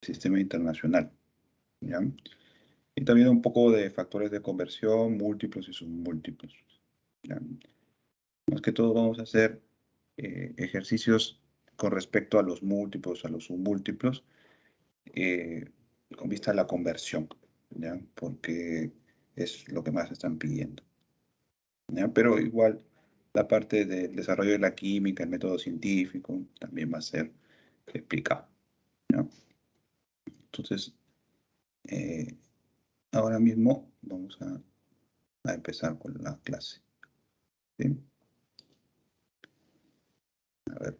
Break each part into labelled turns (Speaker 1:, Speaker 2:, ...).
Speaker 1: sistema internacional, ¿ya? Y también un poco de factores de conversión, múltiplos y submúltiplos, ¿ya? Más que todo vamos a hacer ejercicios con respecto a los múltiplos, a los submúltiplos, eh, con vista a la conversión, ¿ya? Porque es lo que más están pidiendo, ¿ya? Pero igual la parte del desarrollo de la química, el método científico, también va a ser explicado, ¿ya? Entonces, eh, ahora mismo vamos a empezar con la clase, ¿sí? A ver,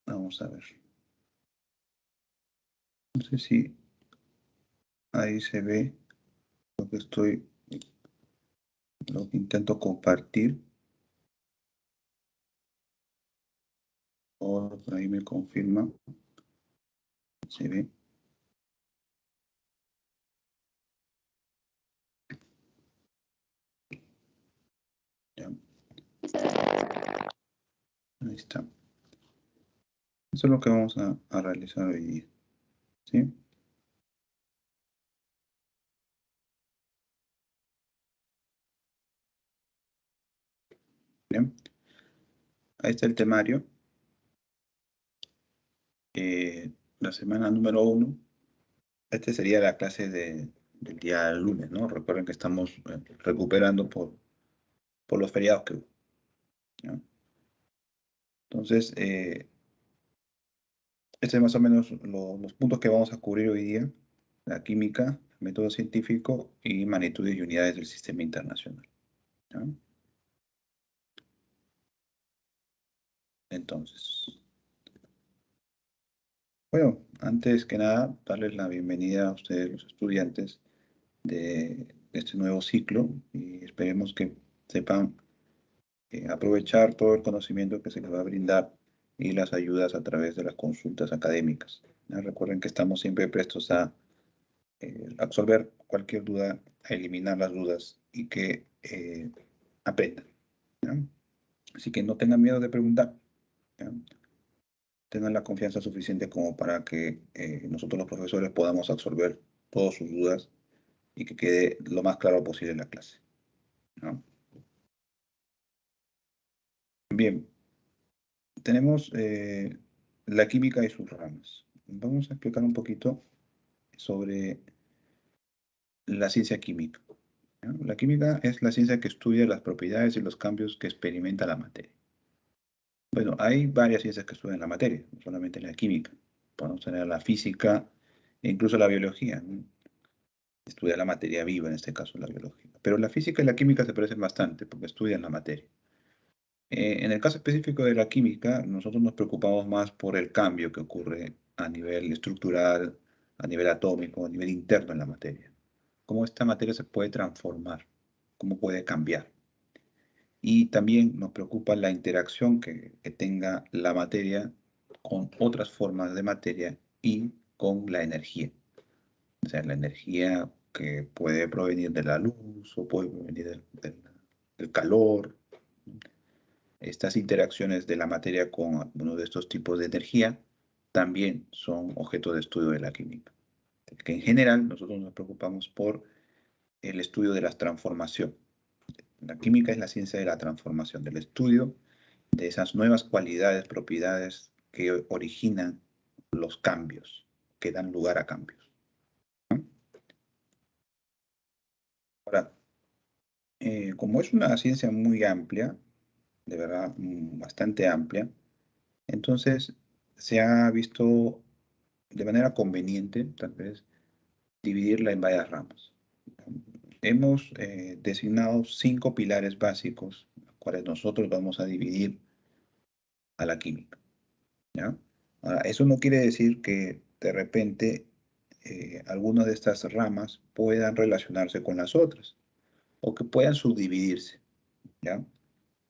Speaker 1: vamos a ver. No sé si ahí se ve lo que lo que intento compartir. O por ahí me confirma. ¿Se ve? Ya, ahí está. Eso es lo que vamos a realizar hoy día, ¿sí? Bien. Ahí está el temario. La semana número 1. Esta sería la clase del día lunes, ¿no? Recuerden que estamos recuperando por los feriados que hubo, ¿ya? Entonces, este es más o menos los puntos que vamos a cubrir hoy día. La química, el método científico y magnitudes y unidades del sistema internacional, ¿ya? Entonces, bueno, antes que nada, darles la bienvenida a ustedes, los estudiantes de este nuevo ciclo, y esperemos que sepan aprovechar todo el conocimiento que se les va a brindar y las ayudas a través de las consultas académicas, ¿ya? Recuerden que estamos siempre prestos a absolver cualquier duda, a eliminar las dudas y que aprendan, ¿ya? Así que no tengan miedo de preguntar, ¿ya? Tengan la confianza suficiente como para que nosotros los profesores podamos absorber todas sus dudas y que quede lo más claro posible en la clase, ¿no? Bien, tenemos la química y sus ramas. Vamos a explicar un poquito sobre la ciencia química, ¿ya? La química es la ciencia que estudia las propiedades y los cambios que experimenta la materia. Bueno, hay varias ciencias que estudian la materia, no solamente la química. Podemos tener la física e incluso la biología, ¿no? Estudia la materia viva, en este caso la biología. Pero la física y la química se parecen bastante porque estudian la materia. En el caso específico de la química, nosotros nos preocupamos más por el cambio que ocurre a nivel estructural, a nivel atómico, a nivel interno en la materia. Cómo esta materia se puede transformar, cómo puede cambiar. Y también nos preocupa la interacción que tenga la materia con otras formas de materia y con la energía. O sea, la energía que puede provenir de la luz o puede provenir del calor. Estas interacciones de la materia con uno de estos tipos de energía también son objeto de estudio de la química. Que en general nosotros nos preocupamos por el estudio de la transformación. La química es la ciencia de la transformación, del estudio de esas nuevas cualidades, propiedades que originan los cambios, que dan lugar a cambios, ¿no? Ahora, como es una ciencia muy amplia, de verdad bastante amplia, entonces se ha visto de manera conveniente, tal vez, dividirla en varias ramas. Hemos designado 5 pilares básicos, los cuales nosotros vamos a dividir a la química, ¿ya? Ahora, eso no quiere decir que de repente algunas de estas ramas puedan relacionarse con las otras o que puedan subdividirse, ¿ya?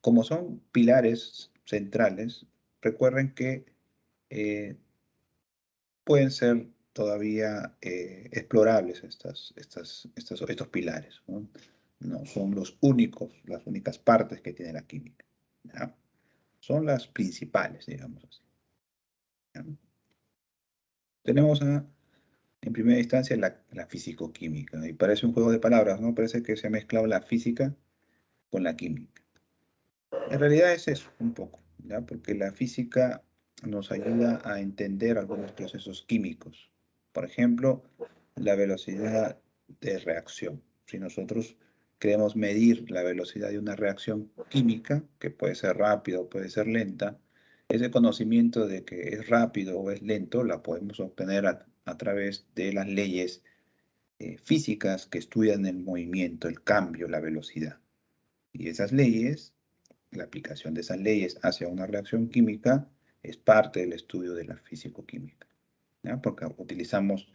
Speaker 1: Como son pilares centrales, recuerden que eh, pueden ser todavía explorables estos pilares, ¿no? No son los únicos, las únicas partes que tiene la química, ¿ya? Son las principales, digamos así, ¿ya? Tenemos en primera instancia la físico-química, y parece un juego de palabras, ¿no? Parece que se ha mezclado la física con la química. En realidad es eso, un poco, ¿ya? Porque la física nos ayuda a entender algunos procesos químicos. Por ejemplo, la velocidad de reacción. Si nosotros queremos medir la velocidad de una reacción química, que puede ser rápida o puede ser lenta, ese conocimiento de que es rápido o es lento la podemos obtener a través de las leyes físicas que estudian el movimiento, el cambio, la velocidad. Y esas leyes, la aplicación de esas leyes hacia una reacción química es parte del estudio de la físico-química, ¿ya? Porque utilizamos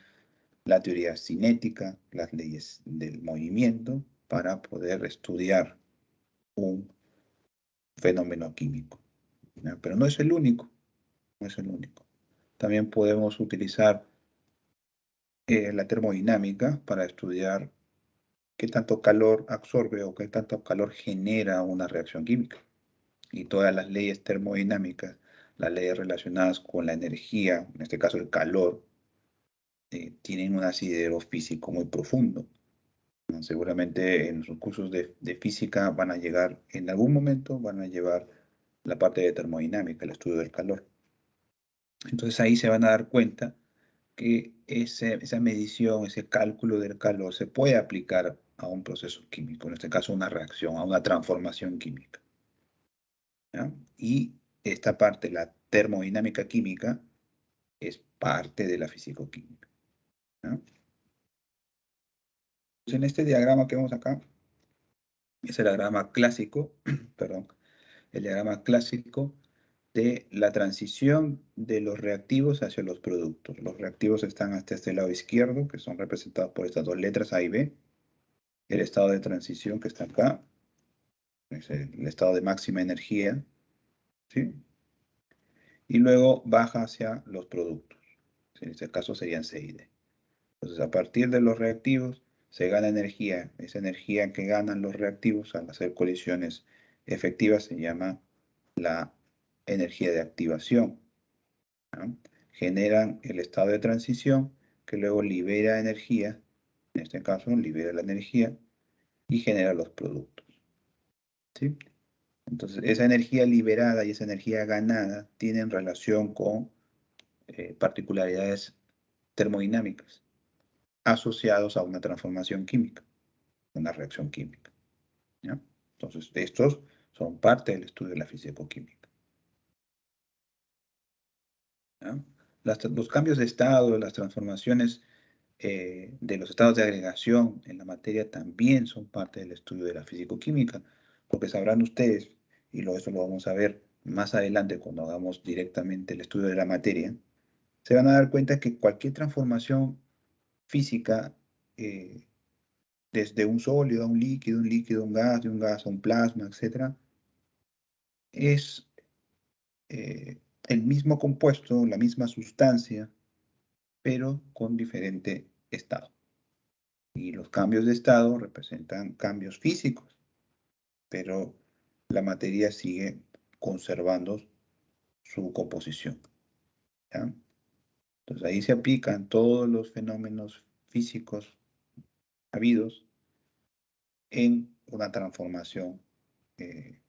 Speaker 1: la teoría cinética, las leyes del movimiento, para poder estudiar un fenómeno químico, ¿ya? Pero no es el único, no es el único. También podemos utilizar la termodinámica para estudiar qué tanto calor absorbe o qué tanto calor genera una reacción química. Y todas las leyes termodinámicas, las leyes relacionadas con la energía, en este caso el calor, tienen un asidero físico muy profundo, ¿no? Seguramente en sus cursos de física van a llegar, en algún momento van a llevar la parte de termodinámica, el estudio del calor. Entonces ahí se van a dar cuenta que esa medición, ese cálculo del calor se puede aplicar a un proceso químico, en este caso una reacción, a una transformación química, ¿ya? Y esta parte, la termodinámica química, es parte de la fisicoquímica, ¿ya? Entonces, en este diagrama que vemos acá, es el diagrama clásico, perdón, el diagrama clásico de la transición de los reactivos hacia los productos. Los reactivos están hasta este lado izquierdo, que son representados por estas dos letras A y B. El estado de transición que está acá, es el estado de máxima energía, ¿sí? Y luego baja hacia los productos. En este caso serían C y D. Entonces, a partir de los reactivos se gana energía. Esa energía que ganan los reactivos al hacer colisiones efectivas se llama la energía de activación, ¿no? Generan el estado de transición que luego libera energía, en este caso libera la energía y genera los productos, ¿sí? Entonces, esa energía liberada y esa energía ganada tienen relación con particularidades termodinámicas asociados a una transformación química, una reacción química, ¿ya? Entonces, estos son parte del estudio de la fisicoquímica, ¿ya? Los cambios de estado, las transformaciones de los estados de agregación en la materia también son parte del estudio de la fisicoquímica, porque sabrán ustedes, y eso lo vamos a ver más adelante cuando hagamos directamente el estudio de la materia, se van a dar cuenta que cualquier transformación física, desde un sólido a un líquido a un gas, de un gas a un plasma, etc., es el mismo compuesto, la misma sustancia, pero con diferente estado. Y los cambios de estado representan cambios físicos, pero la materia sigue conservando su composición, ¿ya? Entonces ahí se aplican todos los fenómenos físicos habidos en una transformación eh,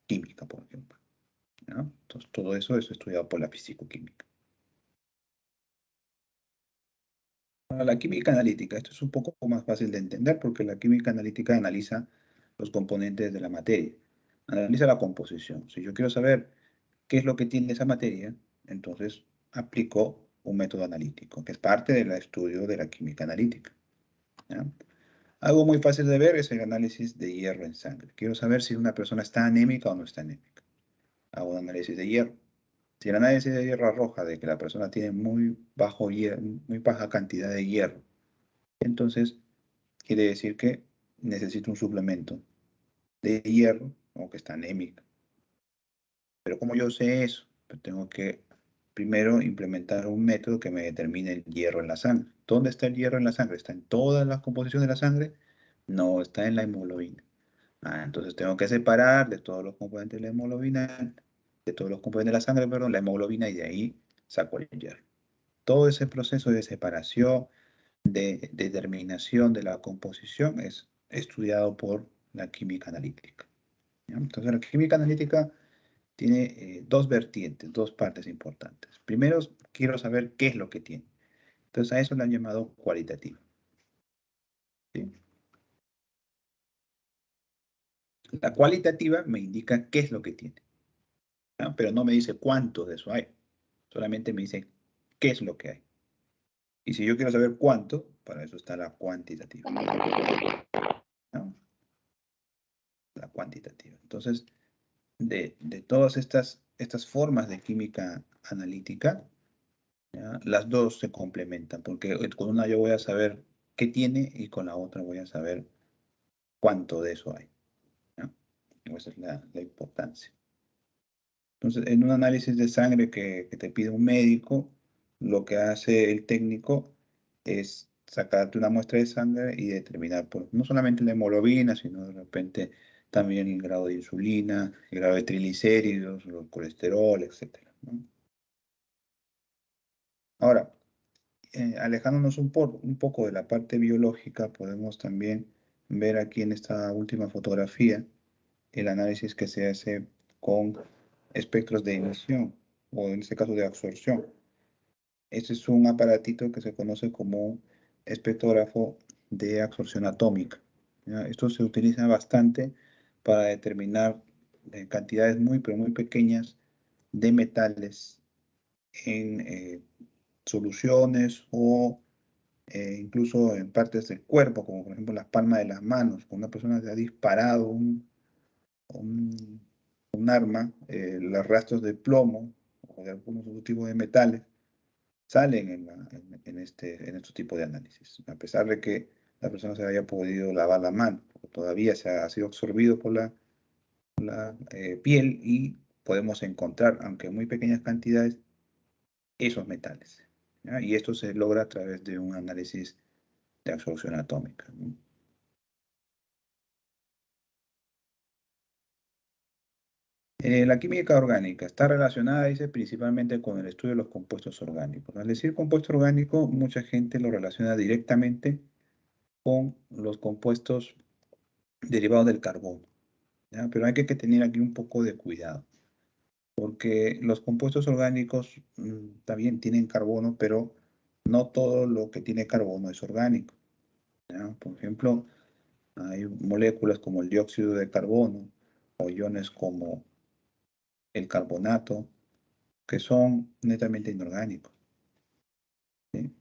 Speaker 1: química, por ejemplo, ¿ya? Entonces todo eso es estudiado por la fisicoquímica. Para la química analítica, esto es un poco más fácil de entender porque la química analítica analiza los componentes de la materia, analiza la composición. Si yo quiero saber qué es lo que tiene esa materia, entonces aplico un método analítico, que es parte del estudio de la química analítica, ¿ya? Algo muy fácil de ver es el análisis de hierro en sangre. Quiero saber si una persona está anémica o no está anémica. Hago un análisis de hierro. Si el análisis de hierro arroja de que la persona tiene muy baja cantidad de hierro, entonces quiere decir que necesito un suplemento de hierro o que está anémica. Pero como yo sé eso, pues tengo que primero implementar un método que me determine el hierro en la sangre. ¿Dónde está el hierro en la sangre? ¿Está en todas las composiciones de la sangre? No, está en la hemoglobina. Entonces tengo que separar de todos los componentes de la hemoglobina, de todos los componentes de la sangre, perdón, la hemoglobina y de ahí saco el hierro. Todo ese proceso de separación, de determinación de la composición es estudiado por la química analítica. ¿Ya? Entonces la química analítica tiene dos vertientes, dos partes importantes. Primero, quiero saber qué es lo que tiene. Entonces a eso le han llamado cualitativo. ¿Sí? La cualitativa me indica qué es lo que tiene, ¿no? Pero no me dice cuánto de eso hay. Solamente me dice qué es lo que hay. Y si yo quiero saber cuánto, para eso está la cuantitativa, ¿no? La cuantitativa. Entonces, de todas estas formas de química analítica, ¿ya? Las dos se complementan, porque con una yo voy a saber qué tiene y con la otra voy a saber cuánto de eso hay, ¿no? Esa es la importancia. Entonces, en un análisis de sangre que te pide un médico, lo que hace el técnico es sacarte una muestra de sangre y determinar no solamente la hemoglobina, sino de repente también el grado de insulina, el grado de triglicéridos, el colesterol, etcétera, ¿no? Ahora, alejándonos un poco de la parte biológica, podemos también ver aquí en esta última fotografía el análisis que se hace con espectros de emisión o en este caso de absorción. Este es un aparatito que se conoce como espectrógrafo de absorción atómica. ¿Ya? Esto se utiliza bastante para determinar cantidades muy, pero muy pequeñas de metales en soluciones o incluso en partes del cuerpo, como por ejemplo las palmas de las manos. Cuando una persona se ha disparado un, un arma, los rastros de plomo o de algunos otros tipos de metales salen en estos tipos de análisis, a pesar de que la persona se haya podido lavar la mano, porque todavía ha sido absorbido por la piel y podemos encontrar, aunque en muy pequeñas cantidades, esos metales. ¿Ya? Y esto se logra a través de un análisis de absorción atómica, ¿no? La química orgánica está relacionada, dice, principalmente con el estudio de los compuestos orgánicos. Al decir compuesto orgánico, mucha gente lo relaciona directamente con los compuestos derivados del carbono, ¿ya? Pero hay que tener aquí un poco de cuidado, porque los compuestos orgánicos también tienen carbono, pero no todo lo que tiene carbono es orgánico, ¿ya? Por ejemplo, hay moléculas como el dióxido de carbono o iones como el carbonato que son netamente inorgánicos, ¿sí?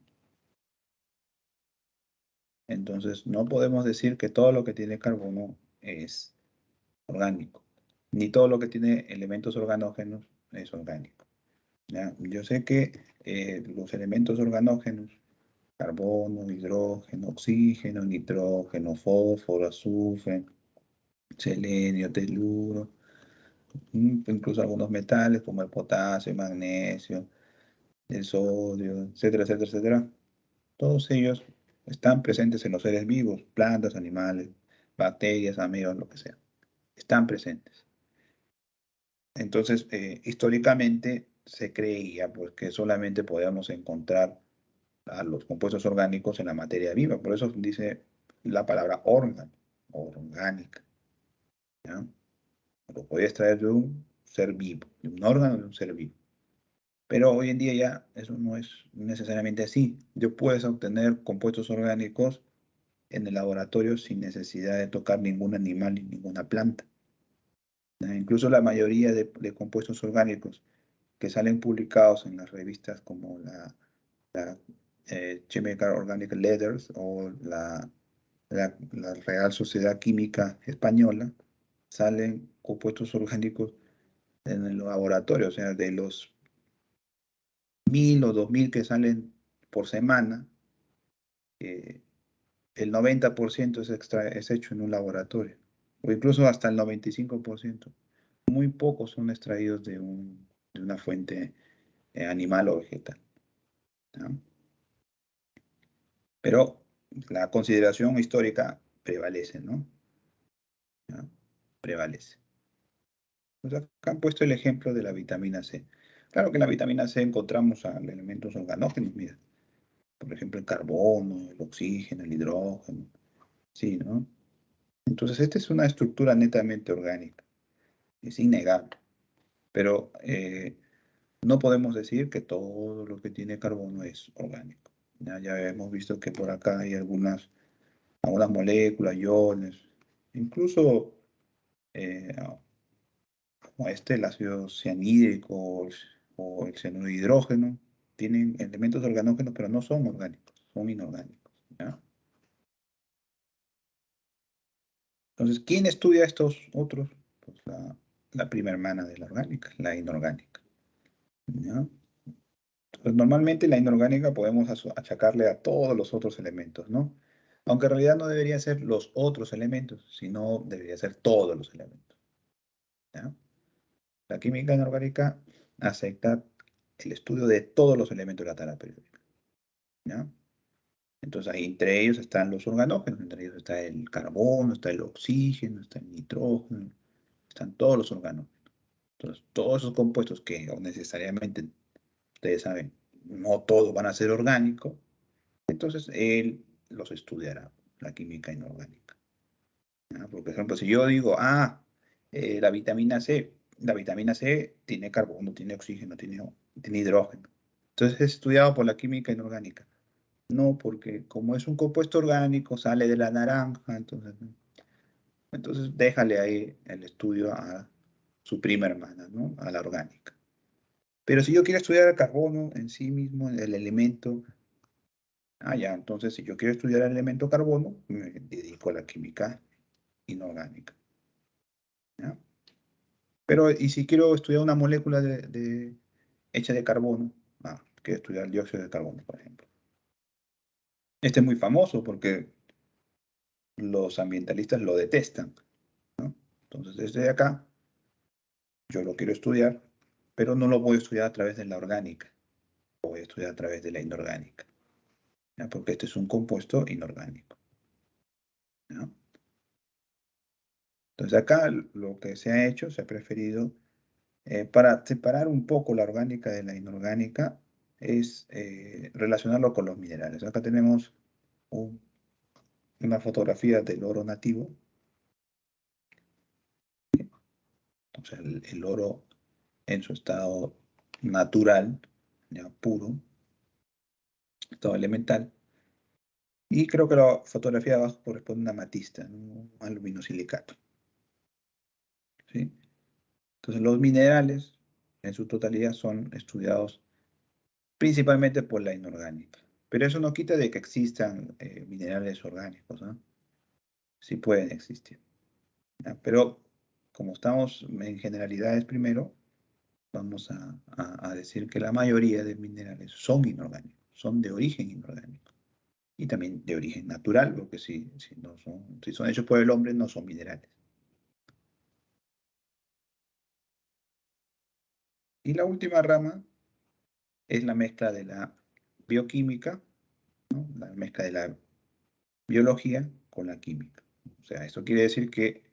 Speaker 1: Entonces, no podemos decir que todo lo que tiene carbono es orgánico, ni todo lo que tiene elementos organógenos es orgánico, ¿ya? Yo sé que los elementos organógenos, carbono, hidrógeno, oxígeno, nitrógeno, fósforo, azufre, selenio, teluro, incluso algunos metales como el potasio, el magnesio, el sodio, etcétera, etcétera, etcétera. Todos ellos están presentes en los seres vivos, plantas, animales, bacterias, amebas, lo que sea. Están presentes. Entonces, históricamente se creía pues, que solamente podíamos encontrar a los compuestos orgánicos en la materia viva. Por eso dice la palabra órgano, orgánica, ¿ya? Lo podía extraer de un ser vivo, de un órgano de un ser vivo. Pero hoy en día ya eso no es necesariamente así. Yo puedes obtener compuestos orgánicos en el laboratorio sin necesidad de tocar ningún animal ni ninguna planta. Incluso la mayoría de compuestos orgánicos que salen publicados en las revistas como la Chemical Organic Letters o la Real Sociedad Química Española, salen compuestos orgánicos en el laboratorio, o sea, de los 1000 o 2000 que salen por semana, eh, el 90% es hecho en un laboratorio, o incluso hasta el 95%. Muy pocos son extraídos de una fuente animal o vegetal. ¿Ya? Pero la consideración histórica prevalece, ¿no? ¿Ya? Prevalece. Pues acá han puesto el ejemplo de la vitamina C. Claro que en la vitamina C encontramos elementos organógenos, mira, por ejemplo, el carbono, el oxígeno, el hidrógeno, sí, ¿no? Entonces, esta es una estructura netamente orgánica, es innegable, pero no podemos decir que todo lo que tiene carbono es orgánico. Ya hemos visto que por acá hay algunas moléculas, iones, incluso eh, como el ácido cianhídrico o el cianuro de hidrógeno, tienen elementos organógenos, pero no son orgánicos, son inorgánicos. ¿Ya? Entonces, ¿quién estudia estos otros? Pues la prima hermana de la orgánica, la inorgánica. ¿Ya? Entonces, normalmente la inorgánica podemos achacarle a todos los otros elementos, ¿no? Aunque en realidad no debería ser los otros elementos, sino debería ser todos los elementos. ¿Ya? La química inorgánica acepta el estudio de todos los elementos de la tabla periódica. ¿Ya? Entonces, ahí entre ellos están los organógenos, entre ellos está el carbono, está el oxígeno, está el nitrógeno, están todos los organógenos. Entonces, todos esos compuestos que necesariamente, ustedes saben, no todos van a ser orgánicos, entonces él los estudiará, la química inorgánica. ¿Ya? Por ejemplo, si yo digo, la vitamina C tiene carbono, tiene oxígeno, tiene hidrógeno. Entonces es estudiado por la química inorgánica. No, porque como es un compuesto orgánico, sale de la naranja, entonces, ¿no? Entonces déjale ahí el estudio a su prima hermana, ¿no? A la orgánica. Pero si yo quiero estudiar el carbono en sí mismo, el elemento, ya, entonces si yo quiero estudiar el elemento carbono, me dedico a la química inorgánica, ¿ya? Pero, ¿y si quiero estudiar una molécula hecha de carbono? Quiero estudiar el dióxido de carbono, por ejemplo. Este es muy famoso porque los ambientalistas lo detestan, ¿no? Entonces, desde acá, yo lo quiero estudiar, pero no lo voy a estudiar a través de la orgánica, lo voy a estudiar a través de la inorgánica, ¿ya? Porque este es un compuesto inorgánico, ¿ya? Entonces, acá lo que se ha hecho, se ha preferido, para separar un poco la orgánica de la inorgánica, es relacionarlo con los minerales. Acá tenemos un- una fotografía del oro nativo, o sea, el oro en su estado natural, ya puro, estado elemental. Y creo que la fotografía de abajo corresponde a una amatista, ¿no? Un aluminosilicato, ¿sí? Entonces, los minerales en su totalidad son estudiados principalmente por la inorgánica. Pero eso no quita de que existan minerales orgánicos, ¿no? Sí pueden existir, ¿ya? Pero como estamos en generalidades primero, vamos a decir que la mayoría de minerales son inorgánicos, son de origen inorgánico y también de origen natural, porque si no son, si son hechos por el hombre, no son minerales. Y la última rama es la mezcla de la bioquímica, ¿no? La mezcla de la biología con la química. O sea, esto quiere decir que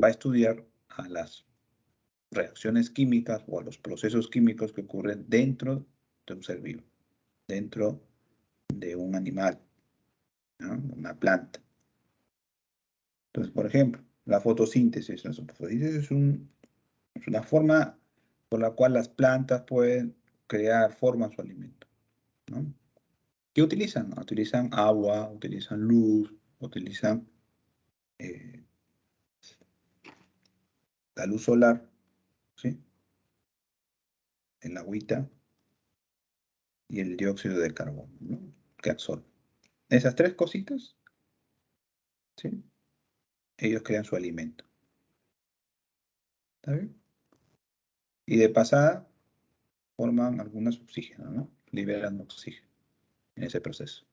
Speaker 1: va a estudiar a las reacciones químicas o a los procesos químicos que ocurren dentro de un ser vivo, dentro de un animal, ¿no? Una planta. Entonces, por ejemplo, la fotosíntesis. La fotosíntesis es una forma por la cual las plantas pueden crear forma a su alimento, ¿no? ¿Qué utilizan? Utilizan agua, utilizan luz, utilizan eh, la luz solar, ¿sí? El agüita y el dióxido de carbono, ¿no? Que absorben. Esas tres cositas, ¿sí? Ellos crean su alimento. ¿Está bien? Y de pasada forman algunos oxígenos, ¿no? Liberan oxígeno en ese proceso.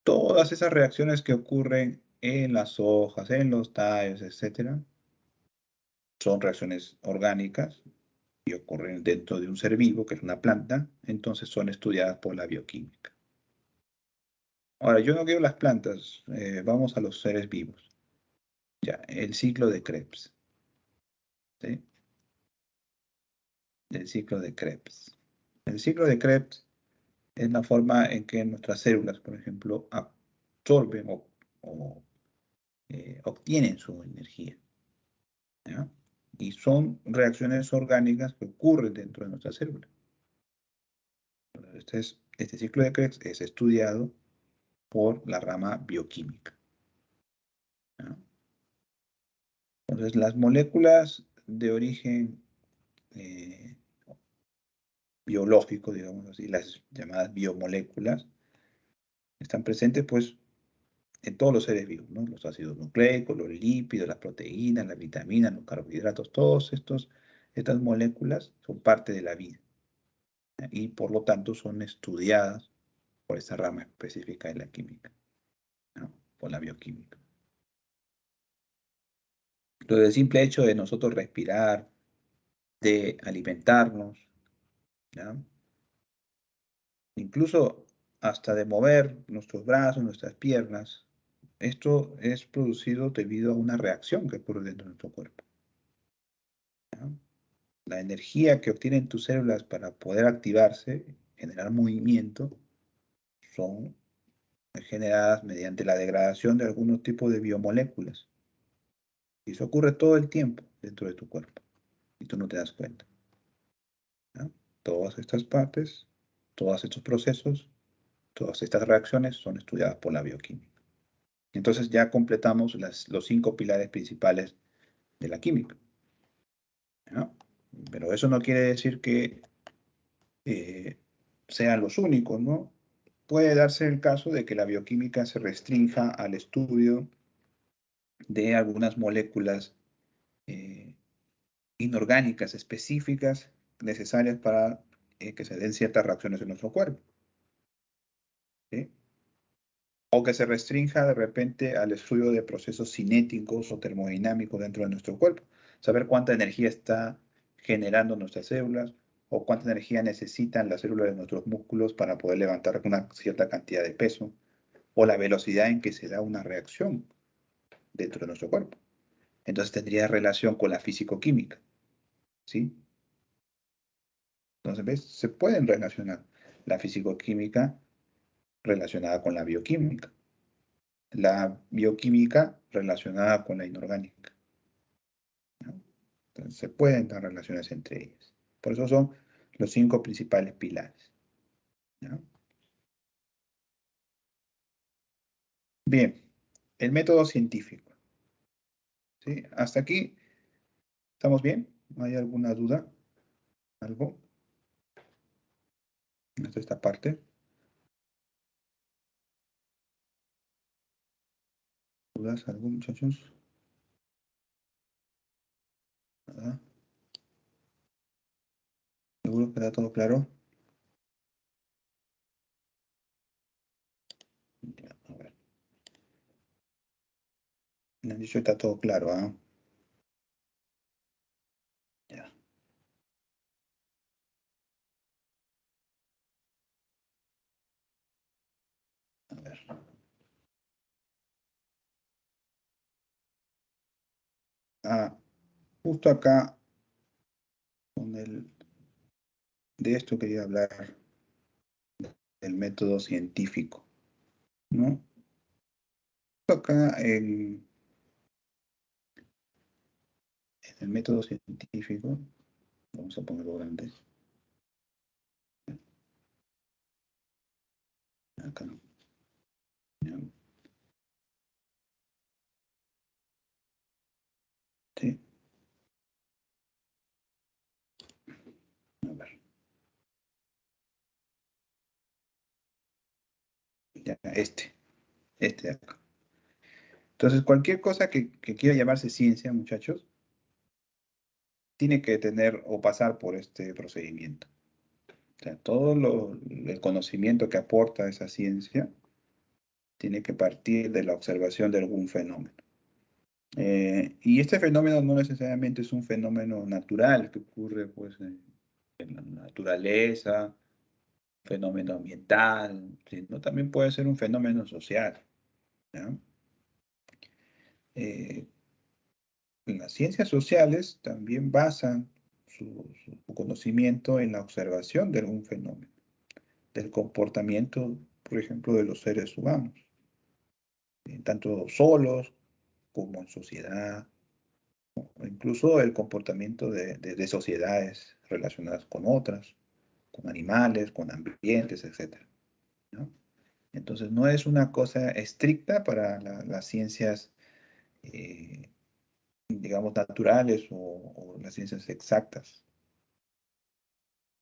Speaker 1: Todas esas reacciones que ocurren en las hojas, en los tallos, etcétera, son reacciones orgánicas y ocurren dentro de un ser vivo, que es una planta, entonces son estudiadas por la bioquímica. Ahora, yo no quiero las plantas, vamos a los seres vivos. Ya, el ciclo de Krebs, ¿sí? El ciclo de Krebs. El ciclo de Krebs es la forma en que nuestras células, por ejemplo, absorben o obtienen su energía, ¿ya? Y son reacciones orgánicas que ocurren dentro de nuestras células. Este ciclo de Krebs es estudiado por la rama bioquímica, ¿ya? Entonces, las moléculas de origen eh, biológico, digamos así, las llamadas biomoléculas, están presentes pues en todos los seres vivos, ¿no? Los ácidos nucleicos, los lípidos, las proteínas, las vitaminas, los carbohidratos, estas moléculas son parte de la vida, ¿ya? Y por lo tanto son estudiadas por esta rama específica de la química, ¿no? Por la bioquímica. Entonces, el simple hecho de nosotros respirar, de alimentarnos, ¿ya? Incluso hasta de mover nuestros brazos, nuestras piernas, esto es producido debido a una reacción que ocurre dentro de nuestro cuerpo, ¿ya? La energía que obtienen tus células para poder activarse, generar movimiento, son generadas mediante la degradación de algunos tipos de biomoléculas. Y eso ocurre todo el tiempo dentro de tu cuerpo y tú no te das cuenta, ¿ya? Todas estas partes, todos estos procesos, todas estas reacciones son estudiadas por la bioquímica. Entonces ya completamos los 5 pilares principales de la química, ¿no? Pero eso no quiere decir que eh, sean los únicos, ¿no? Puede darse el caso de que la bioquímica se restrinja al estudio de algunas moléculas eh, inorgánicas específicas necesarias para que se den ciertas reacciones en nuestro cuerpo, ¿sí? O que se restrinja de repente al estudio de procesos cinéticos o termodinámicos dentro de nuestro cuerpo. Saber cuánta energía está generando nuestras células o cuánta energía necesitan las células de nuestros músculos para poder levantar una cierta cantidad de peso o la velocidad en que se da una reacción dentro de nuestro cuerpo. Entonces tendría relación con la físico-química, ¿sí? Entonces, ¿ves? Se pueden relacionar la físico-química relacionada con la bioquímica, la bioquímica relacionada con la inorgánica, ¿no? Entonces, se pueden dar relaciones entre ellas. Por eso son los 5 principales pilares, ¿no? Bien, el método científico, ¿sí? Hasta aquí, ¿estamos bien? ¿Hay alguna duda? ¿Algo? Hasta esta parte. ¿Dudas? ¿Algo, muchachos? ¿Nada? ¿Seguro que queda todo claro? Ya, a ver. Me han dicho que está todo claro, ¿ah? Ya, a ver. Ah, justo acá, con de esto quería hablar, del método científico, ¿no? Acá en el método científico, vamos a ponerlo grande, acá, ya, sí, a ver, ya, este de acá. Entonces, cualquier cosa que quiera llamarse ciencia, muchachos, tiene que tener o pasar por este procedimiento. O sea, el conocimiento que aporta esa ciencia tiene que partir de la observación de algún fenómeno. Y este fenómeno no necesariamente es un fenómeno natural que ocurre pues, en la naturaleza, fenómeno ambiental, sino también puede ser un fenómeno social. ¿Ya? Eh, las ciencias sociales también basan su conocimiento en la observación de algún fenómeno, del comportamiento, por ejemplo, de los seres humanos, tanto solos como en sociedad, o incluso el comportamiento de sociedades relacionadas con otras, con animales, con ambientes, etc. ¿No? Entonces, no es una cosa estricta para las ciencias, eh, digamos, naturales o las ciencias exactas.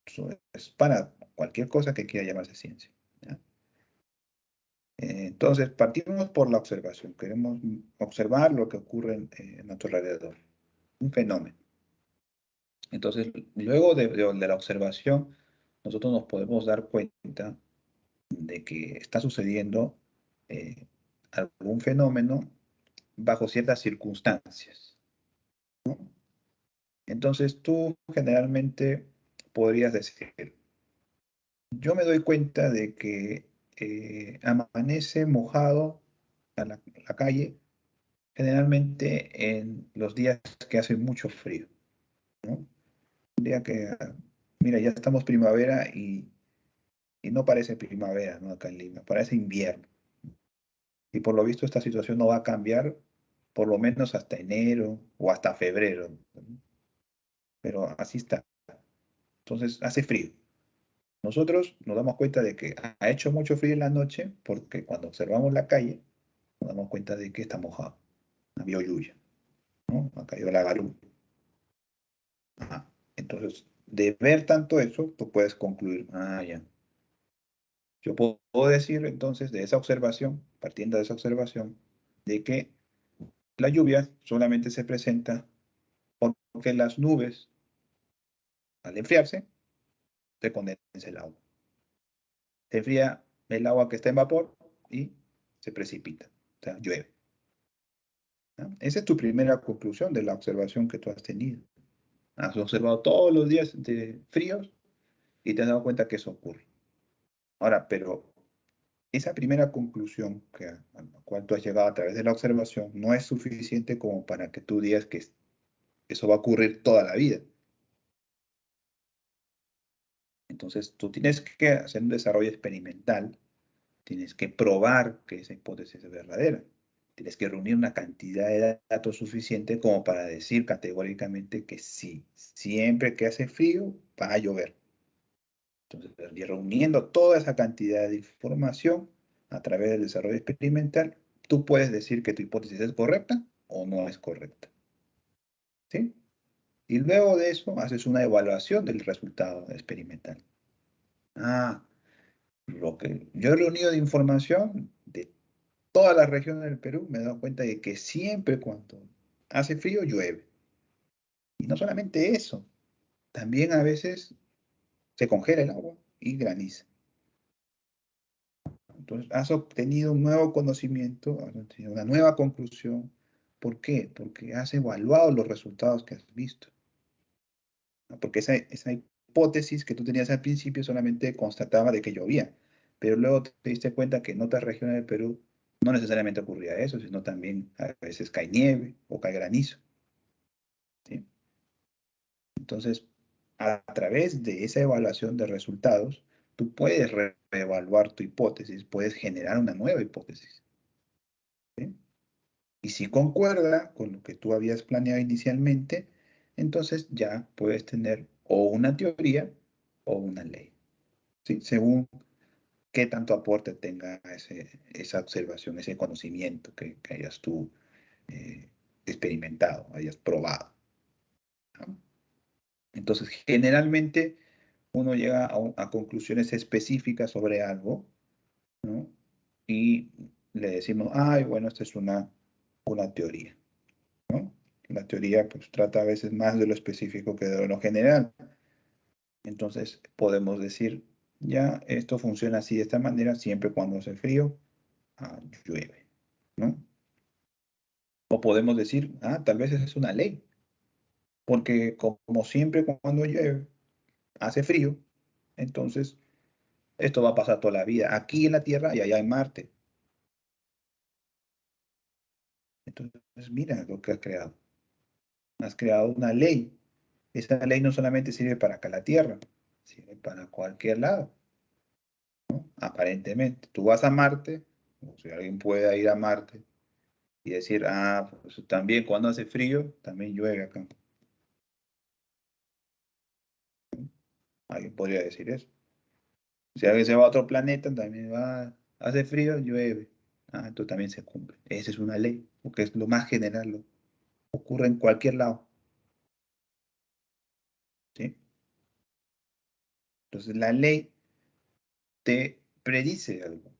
Speaker 1: Eso es para cualquier cosa que quiera llamarse ciencia. ¿Ya? Entonces, partimos por la observación. Queremos observar lo que ocurre en nuestro alrededor, un fenómeno. Entonces, luego de la observación, nosotros nos podemos dar cuenta de que está sucediendo eh, algún fenómeno bajo ciertas circunstancias. Entonces, tú generalmente podrías decir, yo me doy cuenta de que amanece mojado la calle, generalmente en los días que hace mucho frío, ¿no? Un día que, mira, ya estamos primavera y no parece primavera, ¿no? Acá en Lima, parece invierno. Y por lo visto esta situación no va a cambiar por lo menos hasta enero o hasta febrero, ¿no? Pero así está. Entonces hace frío. Nosotros nos damos cuenta de que ha hecho mucho frío en la noche porque cuando observamos la calle nos damos cuenta de que está mojado. Ha habido lluvia, ¿no? Ha caído la garupa. Ajá. Entonces, de ver tanto eso, tú puedes concluir, ah, ya. Yo puedo decir entonces de esa observación, partiendo de esa observación, de que la lluvia solamente se presenta porque las nubes, al enfriarse, se condensa el agua. Se enfría el agua que está en vapor y se precipita, o sea, llueve. ¿No? Esa es tu primera conclusión de la observación que tú has tenido. Has observado todos los días de fríos y te has dado cuenta que eso ocurre. Ahora, pero esa primera conclusión a la cual tú has llegado a través de la observación no es suficiente como para que tú digas que eso va a ocurrir toda la vida. Entonces, tú tienes que hacer un desarrollo experimental, tienes que probar que esa hipótesis es verdadera. Tienes que reunir una cantidad de datos suficiente como para decir categóricamente que sí, siempre que hace frío va a llover. Entonces, reuniendo toda esa cantidad de información a través del desarrollo experimental, tú puedes decir que tu hipótesis es correcta o no es correcta. ¿Sí? Y luego de eso haces una evaluación del resultado experimental. Ah, lo que yo he reunido de información de todas las regiones del Perú, me he dado cuenta de que siempre cuando hace frío llueve. Y no solamente eso, también a veces se congela el agua y graniza. Entonces, has obtenido un nuevo conocimiento, has obtenido una nueva conclusión. ¿Por qué? Porque has evaluado los resultados que has visto. ¿No? Porque esa hipótesis que tú tenías al principio solamente constataba de que llovía, pero luego te diste cuenta que en otras regiones del Perú no necesariamente ocurría eso, sino también a veces cae nieve o cae granizo. ¿Sí? Entonces, a través de esa evaluación de resultados, tú puedes reevaluar tu hipótesis, puedes generar una nueva hipótesis. ¿Sí? Y si concuerda con lo que tú habías planeado inicialmente, entonces ya puedes tener o una teoría o una ley, ¿sí? Según qué tanto aporte tenga esa observación, ese conocimiento que hayas tú eh, experimentado, hayas probado, ¿no? Entonces, generalmente uno llega a conclusiones específicas sobre algo, ¿no? Y le decimos, ay, bueno, esta es una teoría, ¿no? La teoría pues trata a veces más de lo específico que de lo general. Entonces podemos decir, ya, esto funciona así de esta manera siempre cuando hace frío, llueve, ¿no? O podemos decir, tal vez esa es una ley, porque como siempre cuando llueve, hace frío, entonces esto va a pasar toda la vida, aquí en la Tierra y allá en Marte. Entonces, mira lo que has creado. Has creado una ley. Esta ley no solamente sirve para acá la Tierra, sirve para cualquier lado, aparentemente. Tú vas a Marte, o si alguien puede ir a Marte y decir, pues también cuando hace frío, también llueve acá. Alguien podría decir eso. Si alguien se va a otro planeta, también hace frío, llueve. Entonces también se cumple. Esa es una ley, porque es lo más general, ocurre en cualquier lado, ¿sí? Entonces la ley te predice algo,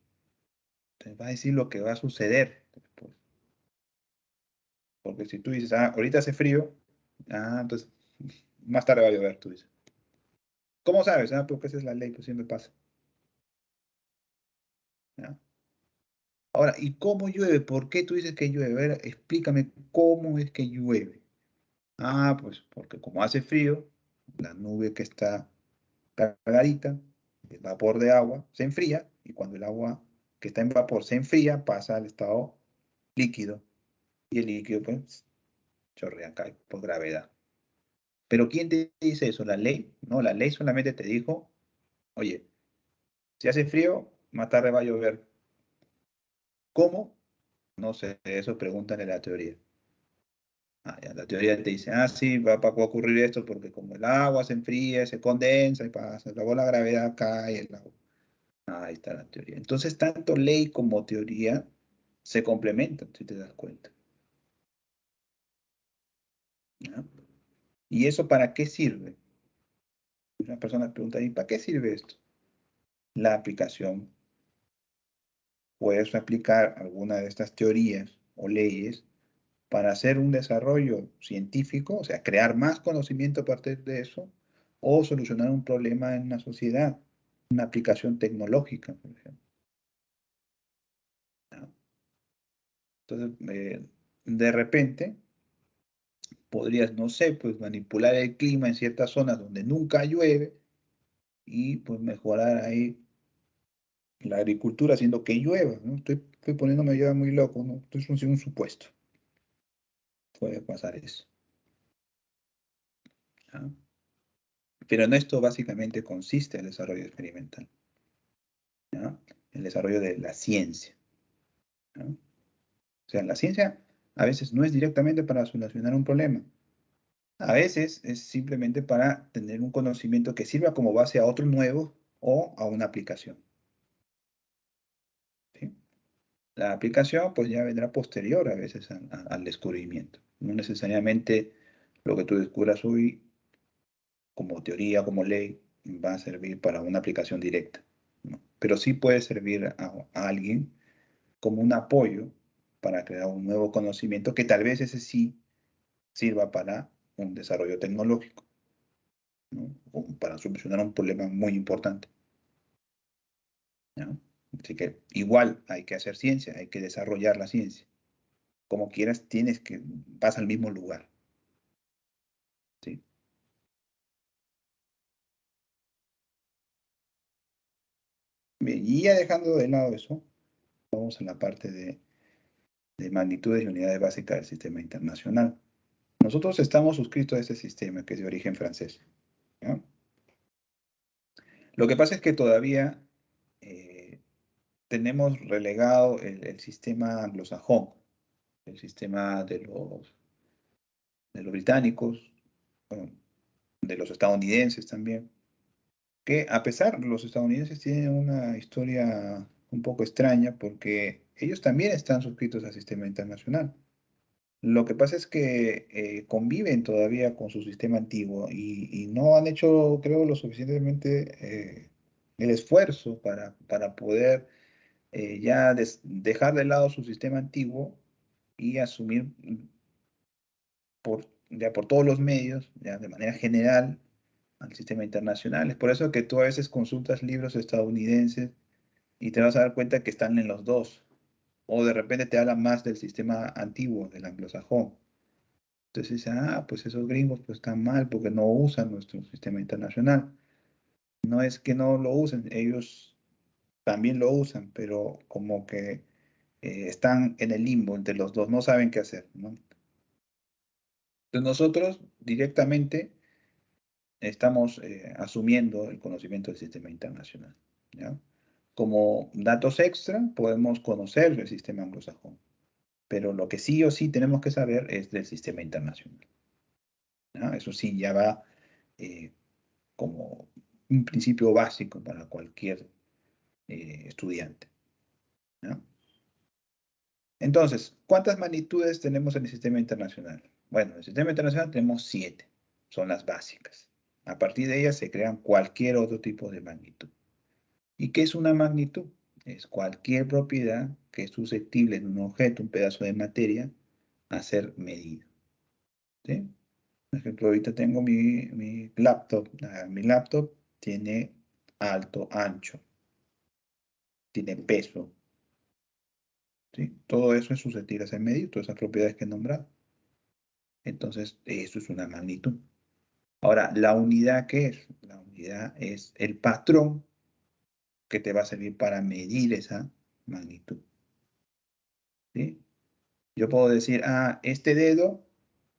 Speaker 1: te va a decir lo que va a suceder después. Porque si tú dices, ahorita hace frío, entonces más tarde va a llover, tú dices. ¿Cómo sabes? Porque esa es la ley, pues siempre pasa. ¿Ya? Ahora, ¿y cómo llueve? ¿Por qué tú dices que llueve? A ver, explícame cómo es que llueve. Pues porque como hace frío, la nube que está cargadita, el vapor de agua se enfría y cuando el agua que está en vapor se enfría, pasa al estado líquido y el líquido pues chorrea acá por gravedad. Pero ¿quién te dice eso? ¿La ley? No, la ley solamente te dijo, oye, si hace frío, más tarde va a llover. ¿Cómo? No sé, eso pregúntale a la teoría. Ya, la teoría te dice, sí, va a ocurrir esto porque como el agua se enfría, se condensa y pasa, luego la gravedad cae el agua. Ahí está la teoría. Entonces, tanto ley como teoría se complementan, si te das cuenta. ¿Ya? ¿Y eso para qué sirve? Una persona pregunta, ¿y para qué sirve esto? La aplicación. Puedes aplicar alguna de estas teorías o leyes para hacer un desarrollo científico, o sea, crear más conocimiento a partir de eso, o solucionar un problema en una sociedad, una aplicación tecnológica, por ejemplo. ¿No? Entonces, de repente, podrías, no sé, pues manipular el clima en ciertas zonas donde nunca llueve y pues mejorar ahí la agricultura haciendo que llueva, ¿no? Estoy poniéndome ya muy loco, ¿no? Esto es un supuesto. Puede pasar eso. ¿Ah? Pero en esto básicamente consiste el desarrollo experimental, ¿no? El desarrollo de la ciencia, ¿no? O sea, la ciencia a veces no es directamente para solucionar un problema, a veces es simplemente para tener un conocimiento que sirva como base a otro nuevo o a una aplicación, ¿sí? La aplicación pues ya vendrá posterior a veces al descubrimiento. No necesariamente lo que tú descubras hoy como teoría, como ley, va a servir para una aplicación directa, ¿no? Pero sí puede servir a alguien como un apoyo para crear un nuevo conocimiento que tal vez ese sí sirva para un desarrollo tecnológico, ¿no? O para solucionar un problema muy importante, ¿no? Así que igual hay que hacer ciencia, hay que desarrollar la ciencia. Como quieras, vas al mismo lugar, ¿sí? Bien, y ya dejando de lado eso, vamos a la parte de magnitudes y unidades básicas del sistema internacional. Nosotros estamos suscritos a este sistema que es de origen francés, ¿no? Lo que pasa es que todavía eh, tenemos relegado el sistema anglosajón, el sistema de los británicos, bueno, de los estadounidenses también, que a pesar los estadounidenses tienen una historia un poco extraña porque ellos también están suscritos al sistema internacional. Lo que pasa es que conviven todavía con su sistema antiguo y no han hecho, creo, lo suficientemente el esfuerzo para poder ya dejar de lado su sistema antiguo y asumir ya por todos los medios, ya de manera general, al sistema internacional. Es por eso que tú a veces consultas libros estadounidenses y te vas a dar cuenta que están en los dos, O de repente te hablan más del sistema antiguo, del anglosajón. Entonces dicen, ah, pues esos gringos pues están mal porque no usan nuestro sistema internacional. No es que no lo usen, ellos también lo usan, pero como que están en el limbo entre los dos, no saben qué hacer, ¿no? Entonces nosotros directamente estamos asumiendo el conocimiento del sistema internacional, ¿ya? Como datos extra podemos conocer el sistema anglosajón, pero lo que sí o sí tenemos que saber es del sistema internacional, ¿ya? Eso sí ya va eh, como un principio básico para cualquier estudiante, ¿ya? Entonces, ¿cuántas magnitudes tenemos en el sistema internacional? Bueno, en el sistema internacional tenemos 7, son las básicas. A partir de ellas se crean cualquier otro tipo de magnitud. ¿Y qué es una magnitud? Es cualquier propiedad que es susceptible en un objeto, un pedazo de materia, a ser medido, ¿sí? Por ejemplo, ahorita tengo mi laptop. Mi laptop tiene alto, ancho, tiene peso, ¿sí? Todo eso es susceptible a ser medido, todas esas propiedades que he nombrado. Entonces, eso es una magnitud. Ahora, ¿la unidad qué es? La unidad es el patrón que te va a servir para medir esa magnitud, ¿sí? Yo puedo decir, ah, este dedo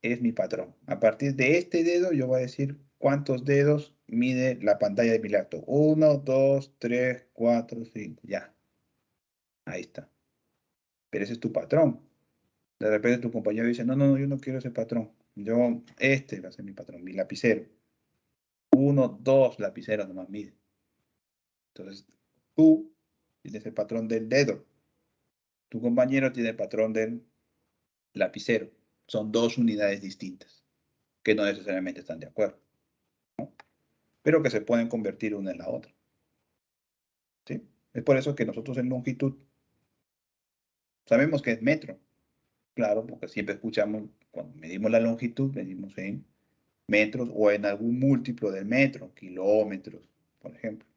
Speaker 1: es mi patrón. A partir de este dedo, yo voy a decir cuántos dedos mide la pantalla de mi laptop. 1, 2, 3, 4, 5. Ya, ahí está. Pero ese es tu patrón. De repente tu compañero dice, no, no, no, yo no quiero ese patrón. Este va a ser mi patrón, mi lapicero. 1, 2 lapiceros nomás mide. Entonces, tú tienes el patrón del dedo. Tu compañero tiene el patrón del lapicero. Son dos unidades distintas que no necesariamente están de acuerdo, pero que se pueden convertir una en la otra, ¿sí? Es por eso que nosotros en longitud sabemos que es metro, claro, porque siempre escuchamos, cuando medimos la longitud, medimos en metros o en algún múltiplo del metro, kilómetros, por ejemplo.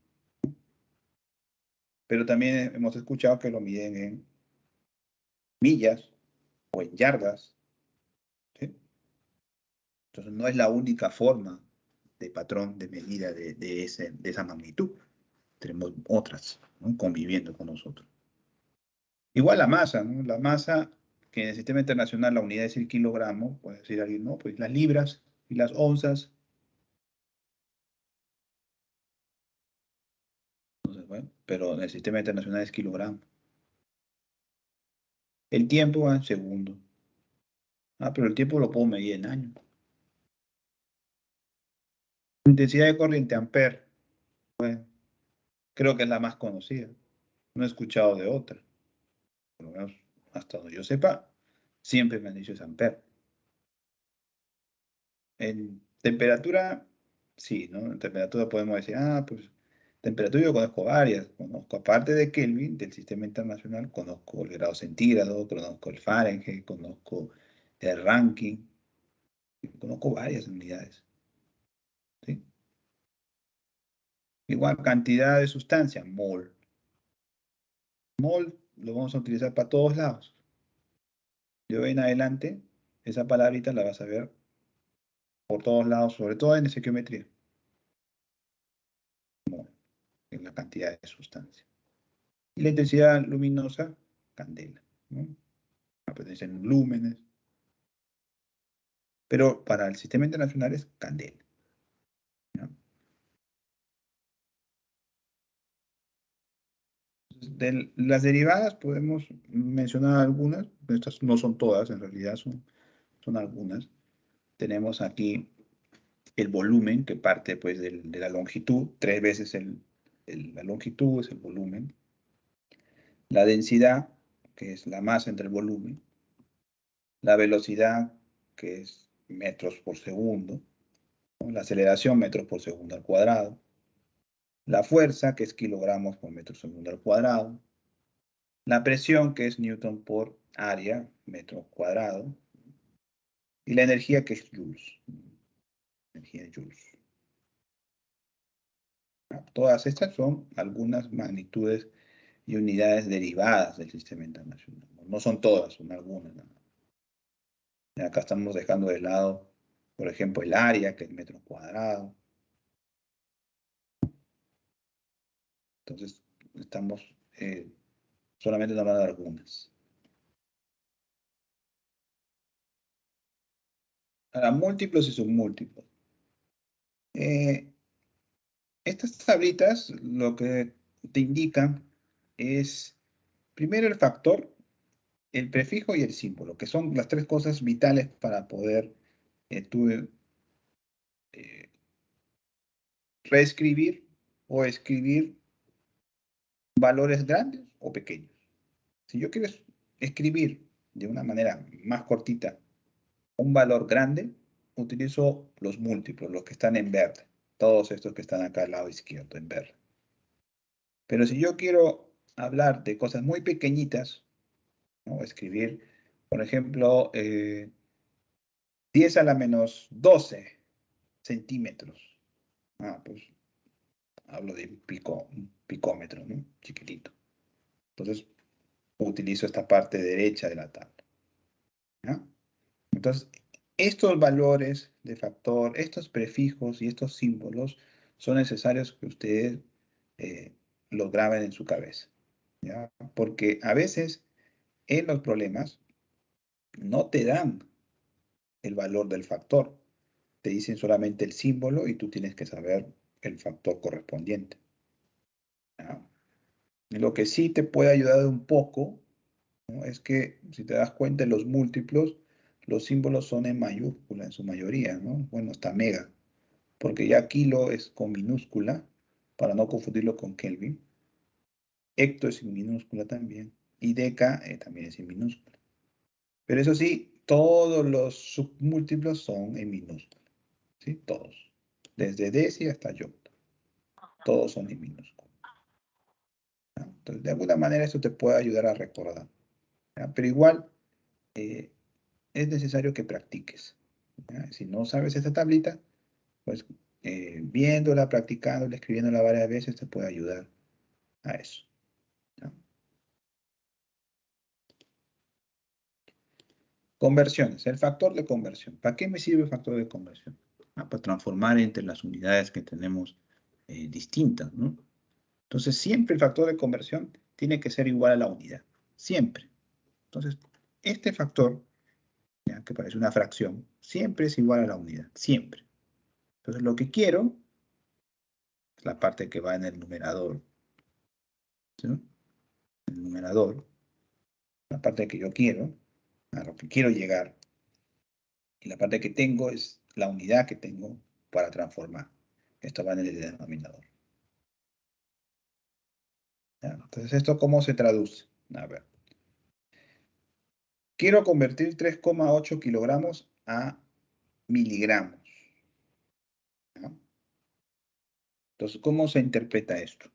Speaker 1: Pero también hemos escuchado que lo miden en millas o en yardas, ¿sí? Entonces no es la única forma de patrón de medida de esa magnitud. Tenemos otras, ¿no?, conviviendo con nosotros. Igual la masa, ¿no? La masa, que en el sistema internacional la unidad es el kilogramo, puede decir alguien, no, pues las libras y las onzas. Entonces, bueno, pero en el sistema internacional es kilogramo. El tiempo va en segundo. Ah, pero el tiempo lo puedo medir en años. Intensidad de corriente, ampere. Bueno, creo que es la más conocida. No he escuchado de otra. Por lo menos hasta donde yo sepa, siempre me han dicho es ampere. En temperatura, sí, ¿no? En temperatura podemos decir, ah, pues temperatura yo conozco varias. Conozco, aparte de Kelvin, del sistema internacional, conozco el grado centígrado, conozco el Fahrenheit, conozco el Rankine, conozco varias unidades, ¿sí? Igual cantidad de sustancia, mol. Mol lo vamos a utilizar para todos lados. De hoy en adelante, esa palabrita la vas a ver por todos lados, sobre todo en estequiometría, en la cantidad de sustancia. Y la intensidad luminosa, candela, ¿no? Aparece en lúmenes, pero para el sistema internacional es candela, ¿no? De las derivadas podemos mencionar algunas, estas no son todas, en realidad son algunas. Tenemos aquí el volumen, que parte pues de la longitud, 3 veces la longitud es el volumen. La densidad, que es la masa entre el volumen. La velocidad, que es metros por segundo, ¿no? La aceleración, metros por segundo al cuadrado. La fuerza, que es kilogramos por metro segundo al cuadrado. La presión, que es newton por área, metro cuadrado. Y la energía, que es joules. Energía de joules. Todas estas son algunas magnitudes y unidades derivadas del sistema internacional. No son todas, son algunas. ¿No? Y acá estamos dejando de lado, por ejemplo, el área, que es metro cuadrado. Entonces, estamos solamente hablando de algunas. Ahora, múltiplos y submúltiplos. Eh, Estas tablitas lo que te indican es primero el factor, el prefijo y el símbolo, que son las tres cosas vitales para poder tú eh, reescribir o escribir valores grandes o pequeños. Si yo quiero escribir de una manera más cortita un valor grande, utilizo los múltiplos, los que están en verde, todos estos que están acá al lado izquierdo en verde. Pero si yo quiero hablar de cosas muy pequeñitas, ¿no? Escribir, por ejemplo, 10 a la menos 12 centímetros. Pues hablo de un picómetro, ¿no? Chiquitito. Entonces, utilizo esta parte derecha de la tabla. ¿Ya? Entonces, estos valores de factor, estos prefijos y estos símbolos son necesarios que ustedes eh, los graben en su cabeza. ¿Ya? Porque a veces en los problemas no te dan el valor del factor. Te dicen solamente el símbolo y tú tienes que saber el factor correspondiente. ¿Ya? Y lo que sí te puede ayudar un poco, ¿no? Es que si te das cuenta en los múltiplos, los símbolos son en mayúscula en su mayoría, ¿no? Bueno, hasta mega, porque ya kilo es con minúscula, para no confundirlo con Kelvin. Hecto es en minúscula también, y deca también es en minúscula. Pero eso sí, todos los submúltiplos son en minúscula, ¿sí? Todos, desde deci hasta yocto, todos son en minúscula. ¿Ya? Entonces, de alguna manera eso te puede ayudar a recordar, ¿ya? Pero igual es necesario que practiques, ¿ya? Si no sabes esta tablita, pues viéndola, practicándola, escribiéndola varias veces te puede ayudar a eso. ¿Ya? Conversiones, el factor de conversión. ¿Para qué me sirve el factor de conversión? Para transformar entre las unidades que tenemos distintas, ¿no? Entonces, siempre el factor de conversión tiene que ser igual a la unidad. Siempre. Entonces, este factor, ¿ya? Que parece una fracción, siempre es igual a la unidad. Siempre. Entonces, lo que quiero es la parte que va en el numerador. ¿Sí? El numerador, la parte que yo quiero, a lo que quiero llegar. Y la parte que tengo es la unidad que tengo para transformar. Esto va en el denominador. ¿Ya? Entonces, ¿esto cómo se traduce? A ver. Quiero convertir 3,8 kilogramos a miligramos. ¿Ya? Entonces, ¿cómo se interpreta esto?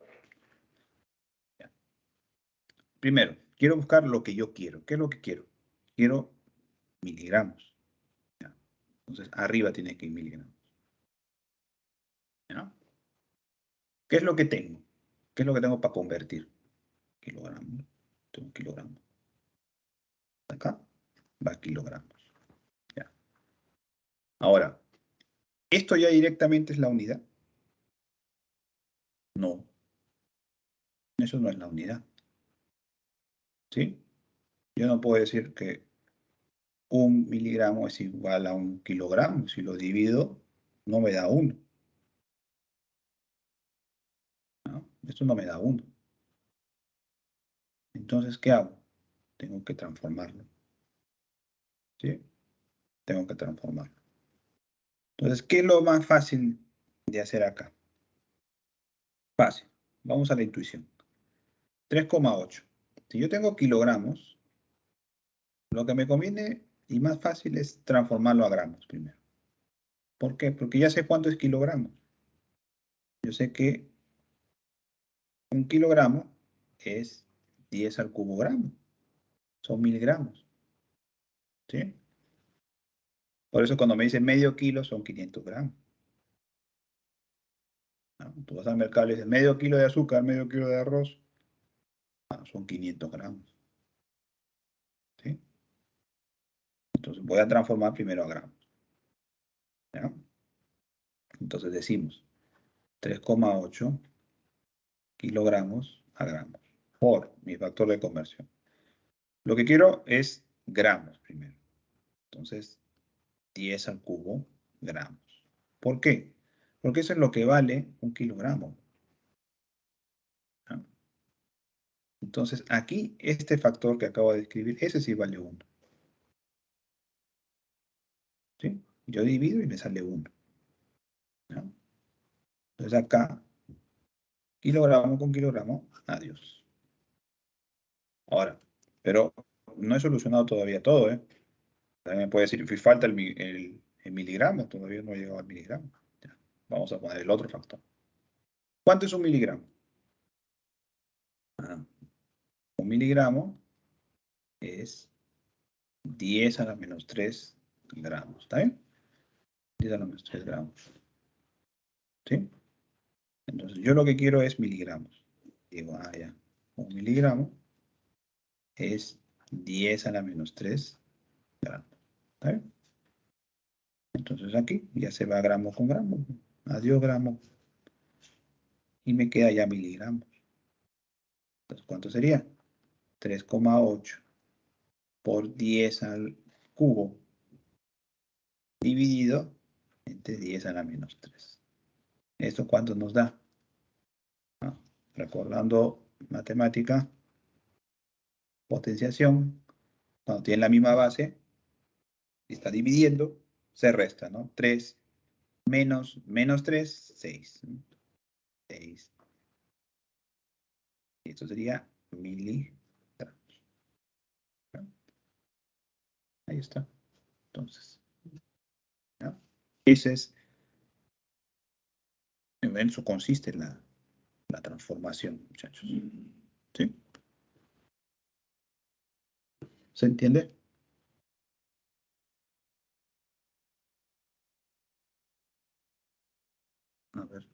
Speaker 1: ¿Ya? Primero, quiero buscar lo que yo quiero. ¿Qué es lo que quiero? Quiero miligramos. ¿Ya? Entonces, arriba tiene que ir miligramos. ¿Ya? ¿Qué es lo que tengo? ¿Qué es lo que tengo para convertir? Kilogramos. Tengo kilogramos. Acá va kilogramos. ¿Ya? Ahora, ¿esto ya directamente es la unidad? No, eso no es la unidad. ¿Sí? Yo no puedo decir que un miligramo es igual a un kilogramo. Si lo divido, no me da uno. ¿No? Esto no me da uno. Entonces, ¿qué hago? Tengo que transformarlo. ¿Sí? Tengo que transformarlo. Entonces, ¿qué es lo más fácil de hacer acá? Fácil. Vamos a la intuición. 3,8. Si yo tengo kilogramos, lo que me conviene y más fácil es transformarlo a gramos primero. ¿Por qué? Porque ya sé cuánto es kilogramo. Yo sé que un kilogramo es 10 al cubo gramo. Son 1000 gramos. ¿Sí? Por eso cuando me dicen medio kilo son 500 gramos. ¿No? Tú vas al mercado y dices medio kilo de azúcar, medio kilo de arroz. Son 500 gramos. ¿Sí? Entonces voy a transformar primero a gramos. ¿Ya? Entonces decimos 3,8 kilogramos a gramos por mi factor de conversión. Lo que quiero es gramos primero. Entonces, 10 al cubo gramos. ¿Por qué? Porque eso es lo que vale 1 kilogramo. ¿Ah? Entonces, aquí, este factor que acabo de escribir, ese sí vale 1. ¿Sí? Yo divido y me sale 1. ¿Ya? Entonces, acá, kilogramo con kilogramo, adiós. Ahora, pero no he solucionado todavía todo, ¿eh? También me puede decir, falta el miligramo, todavía no he llegado al miligramo. Ya. Vamos a poner el otro factor. ¿Cuánto es 1 miligramo? 1 miligramo es 10 a la menos 3 gramos. ¿Está bien? 10 a la menos 3 gramos. ¿Sí? Entonces, yo lo que quiero es miligramos. Digo, ya. 1 miligramo es 10 a la menos 3 gramos. ¿Está bien? Entonces, aquí ya se va gramo con gramo. Adiós gramo. Y me queda ya miligramos. Entonces, ¿cuánto sería? 3,8 por 10 al cubo dividido entre 10 a la menos 3. ¿Esto cuánto nos da? Recordando matemática, potenciación, cuando tiene la misma base, y está dividiendo, se resta, ¿no? 3 menos 3, 6. 6. Y esto sería miligramos. ¿No? Ahí está. Entonces, ¿no? Ese es, en eso consiste la transformación, muchachos. ¿Sí? ¿Se entiende? A ver,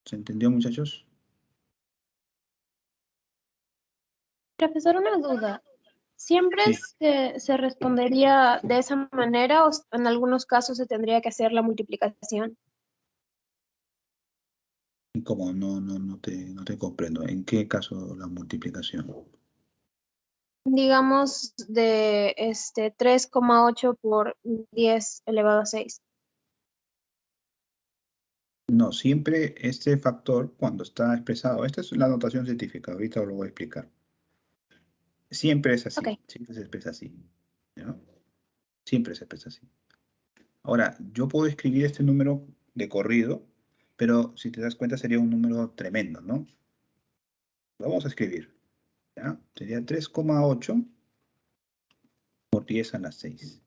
Speaker 1: ¿se entendió, muchachos?
Speaker 2: Profesor, una duda. ¿Siempre
Speaker 1: Sí.
Speaker 2: se respondería de esa manera o en algunos casos se tendría que hacer la multiplicación?
Speaker 1: ¿Y cómo? No te comprendo. ¿En qué caso la multiplicación?
Speaker 2: Digamos de 3,8 por 10 elevado a 6.
Speaker 1: No, siempre este factor, cuando está expresado, esta es la notación científica, ahorita lo voy a explicar. Siempre es
Speaker 2: Ok,
Speaker 1: así, siempre se expresa así. ¿No? Siempre se expresa así. Ahora, yo puedo escribir este número de corrido, pero si te das cuenta sería un número tremendo, ¿no? Lo vamos a escribir. ¿Ya? Sería 3,8 por 10 a la 6.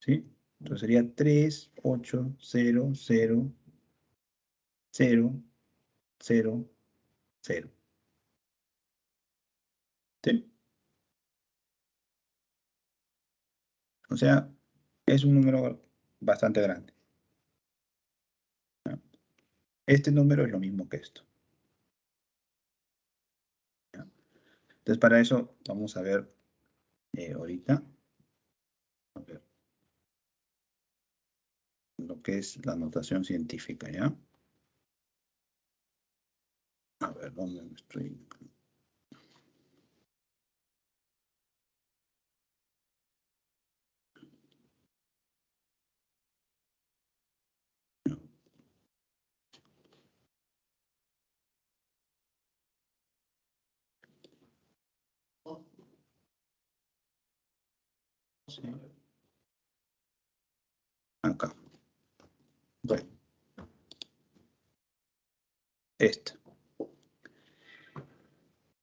Speaker 1: ¿Sí? Entonces sería 3,800,0,0,0. ¿Sí? O sea, es un número bastante grande. ¿Ya? Este número es lo mismo que esto. ¿Ya? Entonces, para eso vamos a ver ahorita a ver, lo que es la notación científica, ¿ya? A ver, ¿dónde estoy? Sí. Acá. Bueno, esta.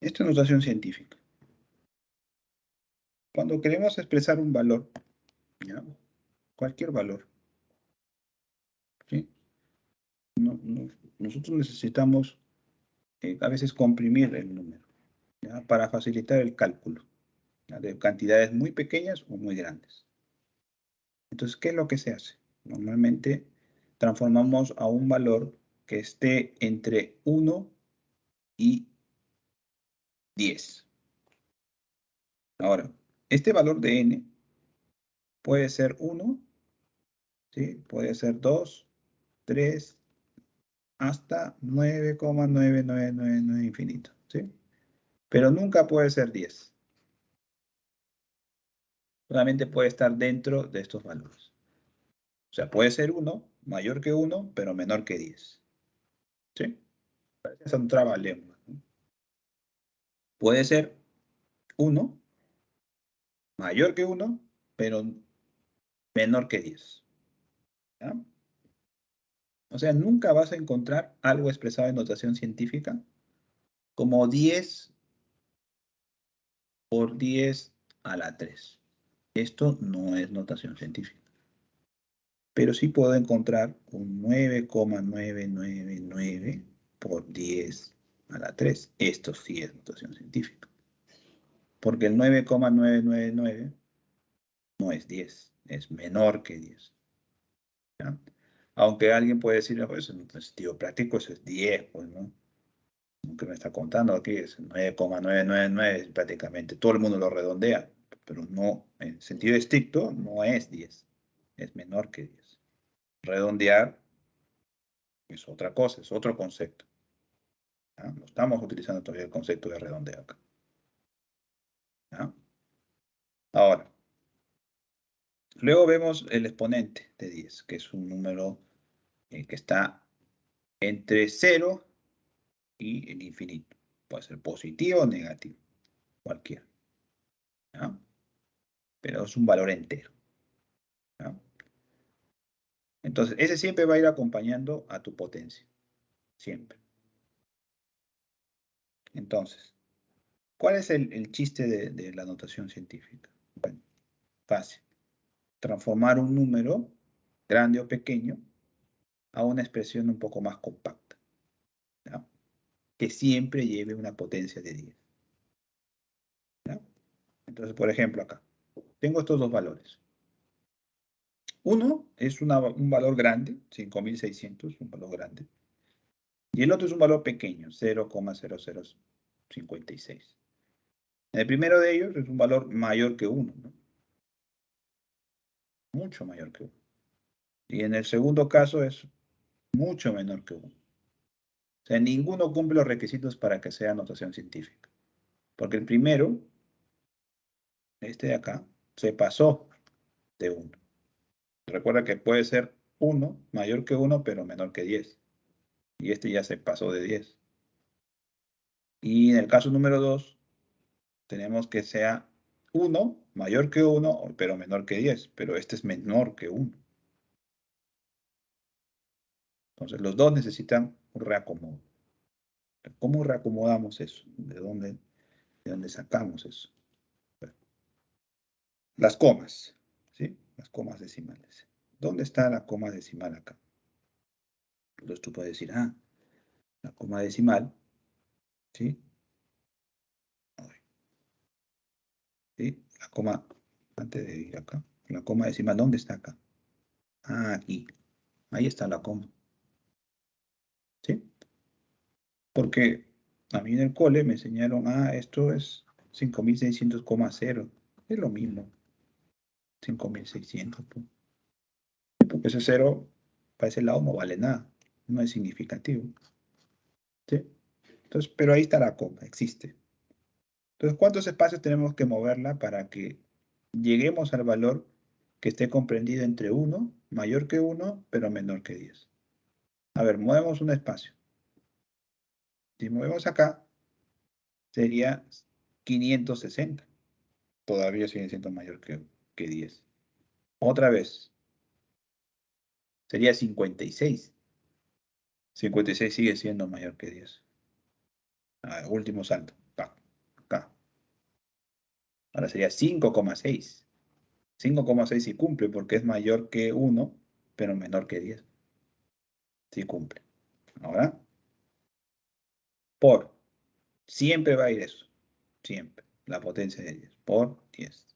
Speaker 1: Esta es notación científica. Cuando queremos expresar un valor, ¿ya? Cualquier valor, ¿sí? Nosotros necesitamos a veces comprimir el número, ¿ya? Para facilitar el cálculo, ¿ya? De cantidades muy pequeñas o muy grandes. Entonces, ¿qué es lo que se hace? Normalmente transformamos a un valor que esté entre 1 y 10. Ahora, este valor de n puede ser 1, ¿sí? Puede ser 2, 3, hasta 9,9999 infinito, ¿sí? Pero nunca puede ser 10. Solamente puede estar dentro de estos valores. O sea, puede ser 1, mayor que 1, pero menor que 10. ¿Sí? Parece un trabalengua, ¿no? Puede ser 1, mayor que 1, pero menor que 10. ¿Ya? O sea, nunca vas a encontrar algo expresado en notación científica como 10 por 10 a la 3. Esto no es notación científica. Pero sí puedo encontrar un 9,999 por 10 a la 3. Esto sí es notación científica. Porque el 9,999 no es 10, es menor que 10. ¿Ya? Aunque alguien puede decir, pues en sentido práctico eso es 10, pues, ¿no? Lo que me está contando aquí es 9,999, prácticamente todo el mundo lo redondea, pero no, en sentido estricto no es 10, es menor que 10. Redondear es otra cosa, es otro concepto. ¿Ya? No estamos utilizando todavía el concepto de redondeo acá. ¿Ya? Ahora, luego vemos el exponente de 10, que es un número que está entre 0 y el infinito. Puede ser positivo o negativo, cualquiera. ¿Ya? Pero es un valor entero. ¿Ya? Entonces, ese siempre va a ir acompañando a tu potencia. Siempre. Entonces, ¿cuál es el chiste de la notación científica? Bueno, fácil. Transformar un número, grande o pequeño, a una expresión un poco más compacta. ¿Ya? Que siempre lleve una potencia de 10. ¿Ya? Entonces, por ejemplo, acá. Tengo estos dos valores. Uno es un valor grande, 5600, un valor grande. Y el otro es un valor pequeño, 0,0056. El primero de ellos es un valor mayor que 1, ¿no? Mucho mayor que 1. Y en el segundo caso es mucho menor que 1. O sea, ninguno cumple los requisitos para que sea notación científica. Porque el primero, este de acá, se pasó de 1. Recuerda que puede ser 1 mayor que 1, pero menor que 10. Y este ya se pasó de 10. Y en el caso número 2, tenemos que sea 1 mayor que 1, pero menor que 10. Pero este es menor que 1. Entonces, los dos necesitan un reacomodo. ¿Cómo reacomodamos eso? ¿De dónde sacamos eso? Bueno, las comas, ¿sí? Las comas decimales. ¿Dónde está la coma decimal acá? Entonces tú puedes decir, la coma decimal, ¿sí? ¿Sí? La coma, antes de ir acá, la coma decimal, ¿dónde está acá? Aquí. Ahí está la coma, ¿sí? Porque a mí en el cole me enseñaron, esto es 5600,0. Es lo mismo, 5600, pues. Porque ese cero para ese lado no vale nada, no es significativo, ¿sí? Entonces, pero ahí está la coma, existe. Entonces, ¿cuántos espacios tenemos que moverla para que lleguemos al valor que esté comprendido entre 1, mayor que 1, pero menor que 10? A ver, movemos un espacio. Si movemos acá, sería 560. Todavía sigue siendo mayor que 10. Otra vez, sería 56. 56 sigue siendo mayor que 10. Último salto. Acá. Ahora sería 5,6. 5,6 sí cumple porque es mayor que 1, pero menor que 10. Sí cumple. Ahora, por. Siempre va a ir eso. Siempre. La potencia de 10. Por 10.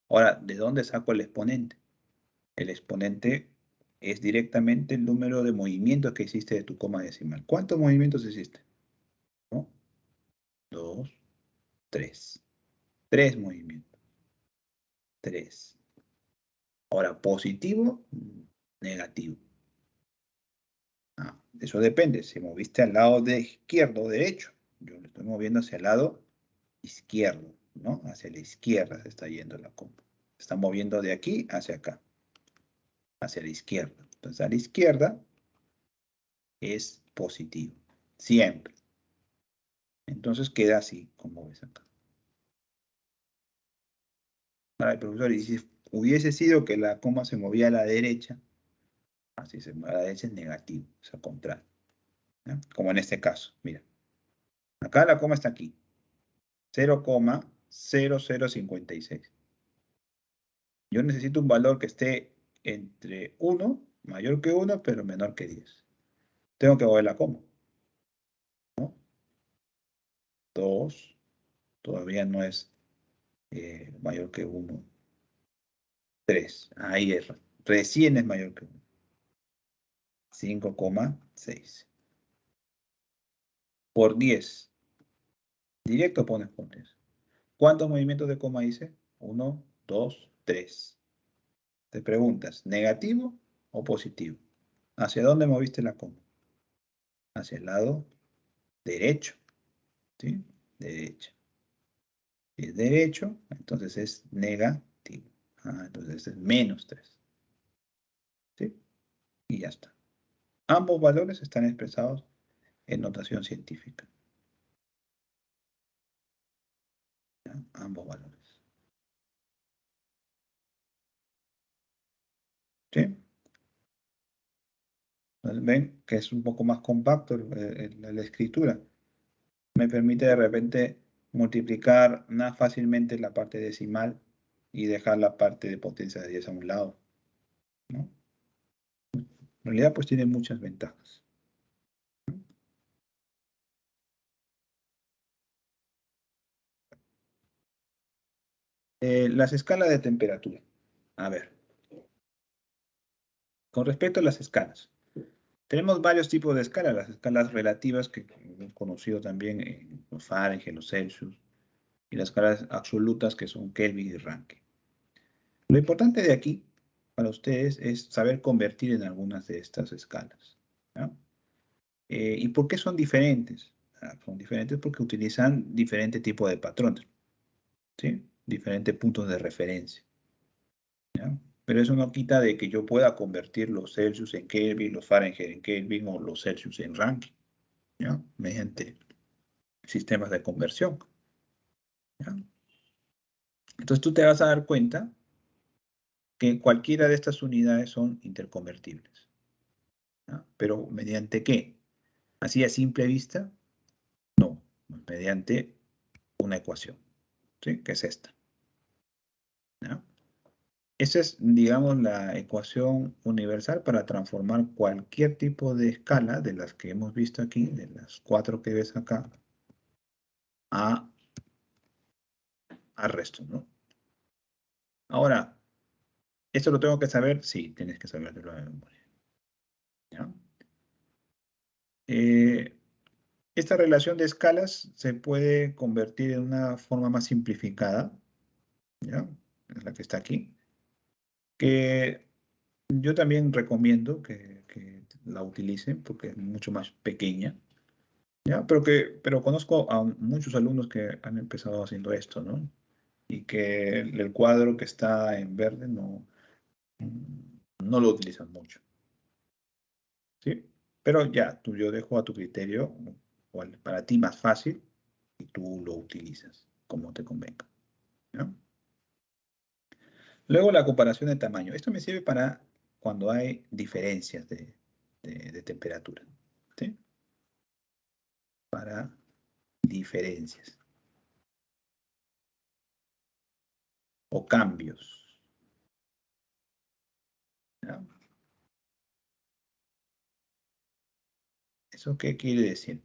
Speaker 1: Ahora, ¿de dónde saco el exponente? El exponente es directamente el número de movimientos que existe de tu coma decimal. ¿Cuántos movimientos existe? 1, 2, 3. 3 movimientos. 3. Ahora, positivo, negativo. Eso depende. Si moviste al lado de izquierdo o derecho. Yo lo estoy moviendo hacia el lado izquierdo, ¿no? Hacia la izquierda se está yendo la coma. Se está moviendo de aquí hacia acá. Hacia la izquierda. Entonces, a la izquierda es positivo. Siempre. Entonces queda así, como ves acá. Ahora el profesor, y si hubiese sido que la coma se movía a la derecha, así se mueve a la derecha es negativo, es al contrario. ¿Ya? Como en este caso, mira. Acá la coma está aquí. 0,0056. Yo necesito un valor que esté entre 1, mayor que 1, pero menor que 10. Tengo que mover la coma. ¿No? 2, todavía no es mayor que 1. 3, ahí es. Recién es mayor que 1. 5,6. Por 10. Directo pones por 10. ¿Cuántos movimientos de coma hice? 1, 2, 3. Te preguntas, ¿negativo o positivo? ¿Hacia dónde moviste la coma? Hacia el lado derecho. ¿Sí? Derecha. Si es derecho, entonces es negativo. Entonces es menos 3. ¿Sí? Y ya está. Ambos valores están expresados en notación científica. ¿Ya? Ambos valores. ¿Sí? Entonces, ven que es un poco más compacto la escritura. Me permite de repente multiplicar más fácilmente la parte decimal y dejar la parte de potencia de 10 a un lado, ¿no? En realidad, pues tiene muchas ventajas. Las escalas de temperatura. A ver, con respecto a las escalas. Tenemos varios tipos de escalas. Las escalas relativas, que hemos conocido también en los Fahrenheit, los Celsius, y las escalas absolutas, que son Kelvin y Rankine. Lo importante de aquí, para ustedes, es saber convertir en algunas de estas escalas, ¿no? ¿Y por qué son diferentes? Son diferentes porque utilizan diferente tipo de patrones, ¿sí? Diferentes puntos de referencia, ¿ya? Pero eso no quita de que yo pueda convertir los Celsius en Kelvin, los Fahrenheit en Kelvin o los Celsius en Rankine, ¿ya? Mediante sistemas de conversión, ¿ya? Entonces tú te vas a dar cuenta que cualquiera de estas unidades son interconvertibles, ¿ya? Pero ¿mediante qué? Así a simple vista, no, mediante una ecuación, ¿sí? Que es esta, ¿ya? Esa es, digamos, la ecuación universal para transformar cualquier tipo de escala de las que hemos visto aquí, de las 4 que ves acá, al resto, ¿no? Ahora, ¿esto lo tengo que saber? Sí, tienes que saberlo de memoria, ¿ya? Esta relación de escalas se puede convertir en una forma más simplificada, ¿ya? Es la que está aquí, que yo también recomiendo que la utilicen porque es mucho más pequeña, ¿ya? Pero conozco a muchos alumnos que han empezado haciendo esto, ¿no? Y que el cuadro que está en verde no lo utilizan mucho, ¿sí? Pero ya, yo dejo a tu criterio, cuál para ti más fácil, y tú lo utilizas como te convenga, ¿no? Luego la comparación de tamaño. Esto me sirve para cuando hay diferencias de temperatura, ¿sí? Para diferencias o cambios, ¿ya? ¿Eso qué quiere decir?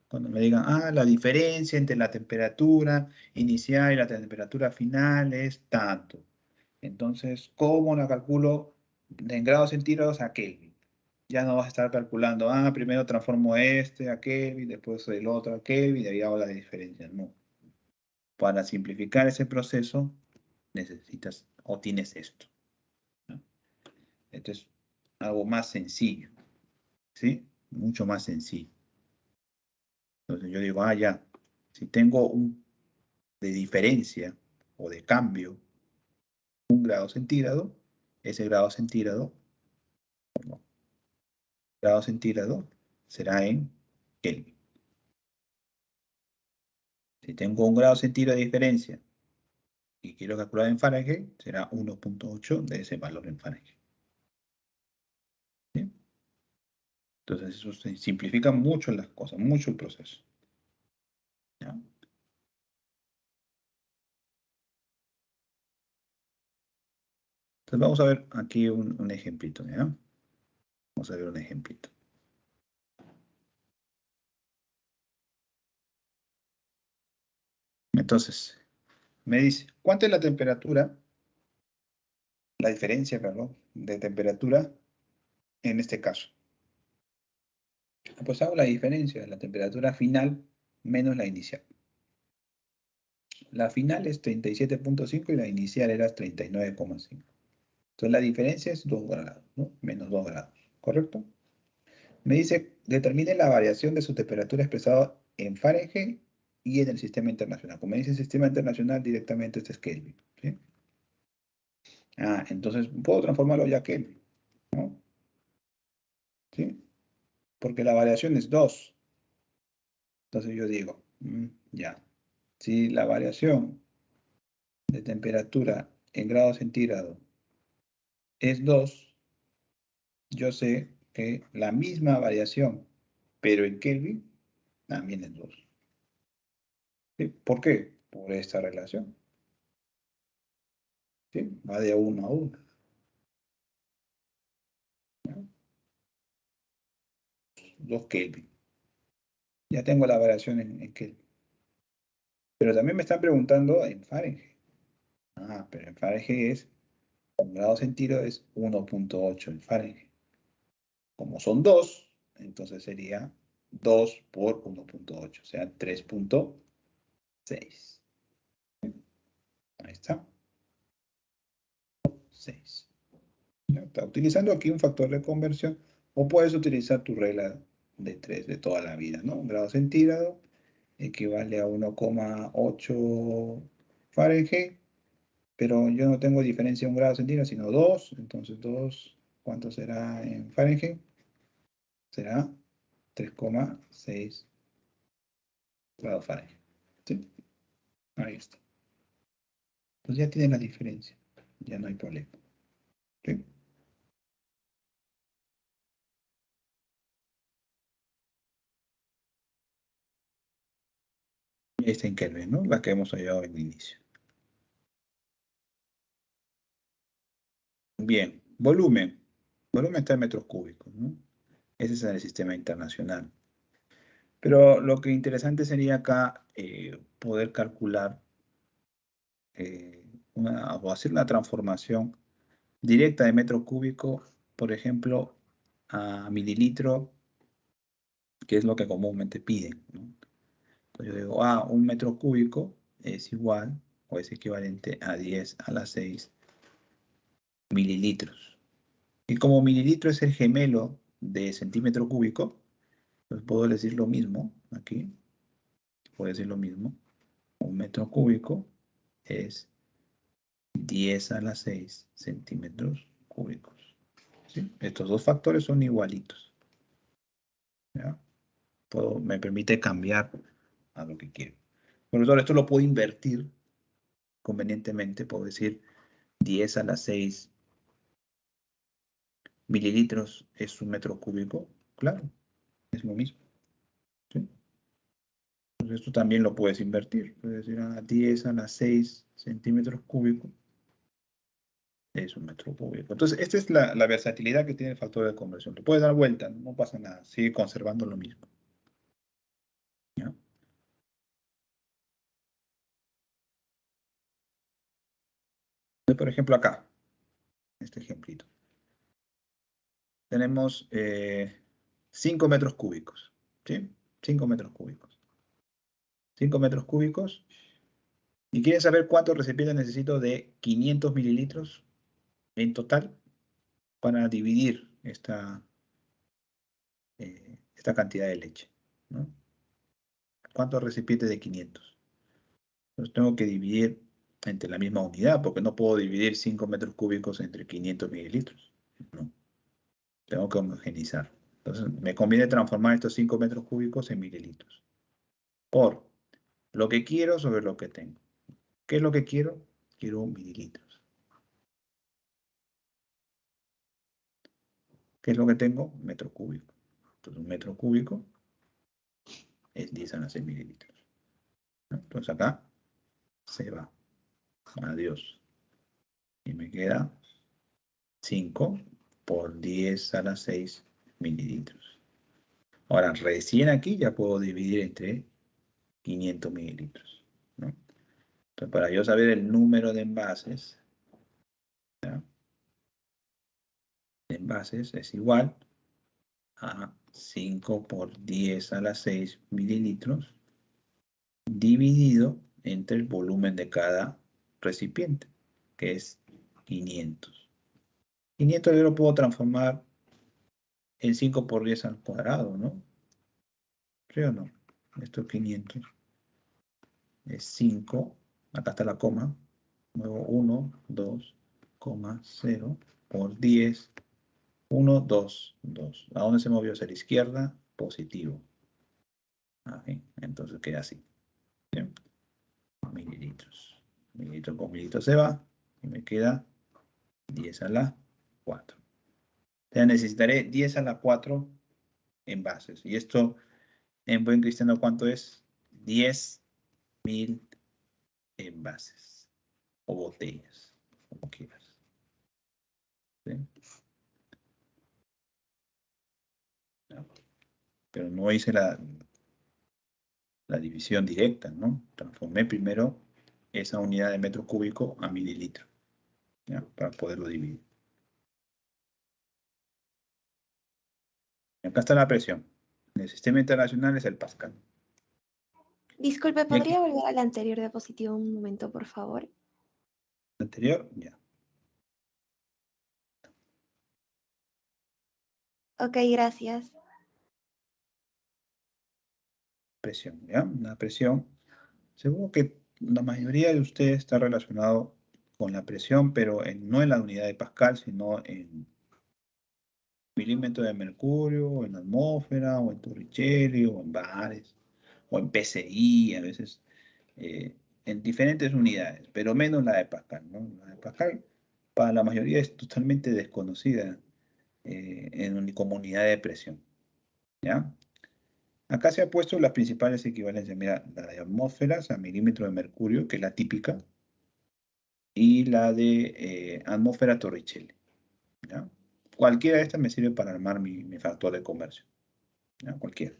Speaker 1: Cuando me digan, la diferencia entre la temperatura inicial y la temperatura final es tanto. Entonces, ¿cómo la calculo en grados centígrados a Kelvin? Ya no vas a estar calculando, primero transformo este a Kelvin, después el otro a Kelvin, y ahí hago la diferencia. No. para simplificar ese proceso, necesitas o tienes esto, ¿no? Esto es algo más sencillo, ¿sí? Mucho más sencillo. Entonces yo digo, ah, ya, si tengo un de diferencia o de cambio, 1 °C, ese grado centígrado será en Kelvin. Si tengo 1 °C de diferencia y quiero calcular en Fahrenheit, será 1.8 de ese valor en Fahrenheit. ¿Sí? Entonces eso simplifica mucho las cosas, mucho el proceso. ¿Ya? Entonces vamos a ver aquí un ejemplito, ¿ya? Vamos a ver un ejemplito. Entonces, me dice, ¿cuánto es la temperatura? La diferencia, perdón, de temperatura en este caso. Pues hago la diferencia de la temperatura final menos la inicial. La final es 37.5 y la inicial era 39,5. Entonces la diferencia es 2 grados, ¿no? Menos 2 grados, ¿correcto? Me dice, determine la variación de su temperatura expresada en Fahrenheit y en el sistema internacional. Como dice el sistema internacional, directamente este es Kelvin, ¿sí? Ah, entonces puedo transformarlo ya a Kelvin, ¿no? ¿Sí? Porque la variación es 2. Entonces yo digo, ya, si la variación de temperatura en grados centígrados es 2, yo sé que la misma variación, pero en Kelvin, también es 2. ¿Sí? ¿Por qué? Por esta relación. ¿Sí? Va de 1 a 1. 2 Kelvin. Ya tengo la variación en Kelvin. Pero también me están preguntando en Fahrenheit. Ah, pero en Fahrenheit es, 1 °C es 1.8 en Fahrenheit. Como son 2, entonces sería 2 por 1.8, o sea, 3.6. Ahí está. 6. Está utilizando aquí un factor de conversión, o puedes utilizar tu regla de 3 de toda la vida, ¿no? 1 °C equivale a 1,8 Fahrenheit, pero yo no tengo diferencia de 1 °C, sino 2, entonces 2, ¿cuánto será en Fahrenheit? Será 3,6 grados Fahrenheit. ¿Sí? Ahí está. Entonces ya tienen la diferencia, ya no hay problema. ¿Sí? Y ahí está en Kelvin, ¿no? La que hemos hallado en el inicio. Bien, volumen. Volumen está en metros cúbicos, ¿no? Ese es en el sistema internacional. Pero lo que interesante sería acá poder calcular o hacer una transformación directa de metro cúbico, por ejemplo, a mililitro, que es lo que comúnmente piden, ¿no? Entonces yo digo, 1 m³ es igual o es equivalente a 10⁻⁶ mililitros. Y como mililitro es el gemelo de centímetro cúbico, pues puedo decir lo mismo aquí. Puedo decir lo mismo. 1 m³ es 10⁻⁶ centímetros cúbicos. ¿Sí? Estos dos factores son igualitos. ¿Ya? Me permite cambiar a lo que quiero. Por esto lo puedo invertir convenientemente. Puedo decir 10⁻⁶ mililitros es 1 m³. Claro, es lo mismo. ¿Sí? Entonces esto también lo puedes invertir. Puedes decir 10⁻⁶ centímetros cúbicos es 1 m³. Entonces, esta es la versatilidad que tiene el factor de conversión. Le puedes dar vuelta, no pasa nada. Sigue conservando lo mismo. ¿Ya? Por ejemplo, acá, este ejemplito. Tenemos 5 metros cúbicos. ¿Sí? 5 metros cúbicos. 5 metros cúbicos Y quieren saber cuántos recipientes necesito de 500 mililitros en total para dividir esta cantidad de leche, ¿no? ¿Cuántos recipientes de 500? Entonces tengo que dividir entre la misma unidad, porque no puedo dividir 5 metros cúbicos entre 500 mililitros. No, tengo que homogeneizar. Entonces me conviene transformar estos 5 metros cúbicos en mililitros. Por lo que quiero sobre lo que tengo. ¿Qué es lo que quiero? Quiero mililitros. ¿Qué es lo que tengo? Metro cúbico. Entonces un metro cúbico es 10 a la 6 mililitros, ¿no? Entonces acá se va. Adiós. Y me queda 5 por 10 a la 6 mililitros. Ahora, recién aquí ya puedo dividir entre 500 mililitros, ¿no? Entonces, para yo saber el número de envases, ¿ya? De envases es igual a 5 por 10 a la 6 mililitros dividido entre el volumen de cada recipiente, que es 500. 500 yo lo puedo transformar en 5 por 10 al cuadrado, ¿no? ¿Sí o no? Esto es 500. Es 5. Acá está la coma. Muevo 1, 2, 0 por 10. 1, 2, 2. ¿A dónde se movió? Hacia la izquierda, positivo. Ahí. Entonces queda así. Bien. Mililitros. Mililitro con mililitro se va. Y me queda 10 a la 4. Ya necesitaré 10 a la 4 envases. Y esto en buen cristiano, ¿cuánto es? 10.000 envases. O botellas. Como quieras. ¿Sí? Pero no hice la división directa, ¿no? Transformé primero esa unidad de metro cúbico a mililitro, ¿ya? Para poderlo dividir. Acá está la presión. En el sistema internacional es el Pascal.
Speaker 2: Disculpe,
Speaker 1: Y aquí,
Speaker 2: ¿podría volver a la anterior diapositiva un momento, por favor?
Speaker 1: el anterior, ya.
Speaker 2: Ok, gracias.
Speaker 1: Presión, ¿ya? La presión. Seguro que la mayoría de ustedes está relacionado con la presión, pero no en la unidad de Pascal, sino en milímetros de mercurio, o en atmósfera, o en Torricelli, o en bares, o en PSI, a veces en diferentes unidades, pero menos la de Pascal, ¿no? La de Pascal para la mayoría es totalmente desconocida como unidad de presión, ¿ya? Acá se ha puesto las principales equivalencias, mira, la de atmósferas a milímetro de mercurio, que es la típica, y la de atmósfera Torricelli, ¿ya? Cualquiera de estas me sirve para armar mi factor de conversión, ¿ya? Cualquiera.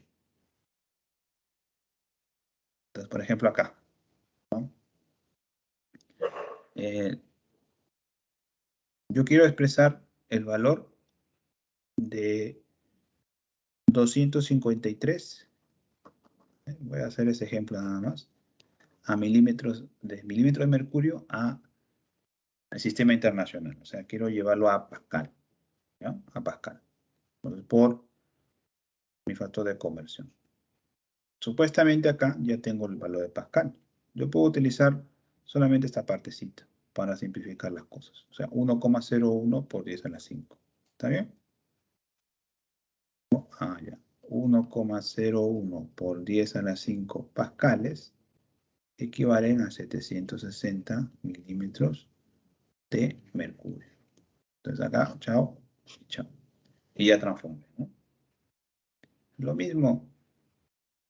Speaker 1: Entonces, por ejemplo, acá, ¿no? Yo quiero expresar el valor de 253, voy a hacer ese ejemplo nada más, a milímetros de mercurio al sistema internacional. O sea, quiero llevarlo a Pascal, ¿ya? A Pascal. Entonces, por mi factor de conversión. Supuestamente acá ya tengo el valor de Pascal. Yo puedo utilizar solamente esta partecita para simplificar las cosas. O sea, 1,01 por 10 a la 5. ¿Está bien? Ah, ya. 1,01 por 10 a la 5 pascales equivalen a 760 milímetros de mercurio. Entonces acá, chao, chao. Y ya transformé, ¿no? Lo mismo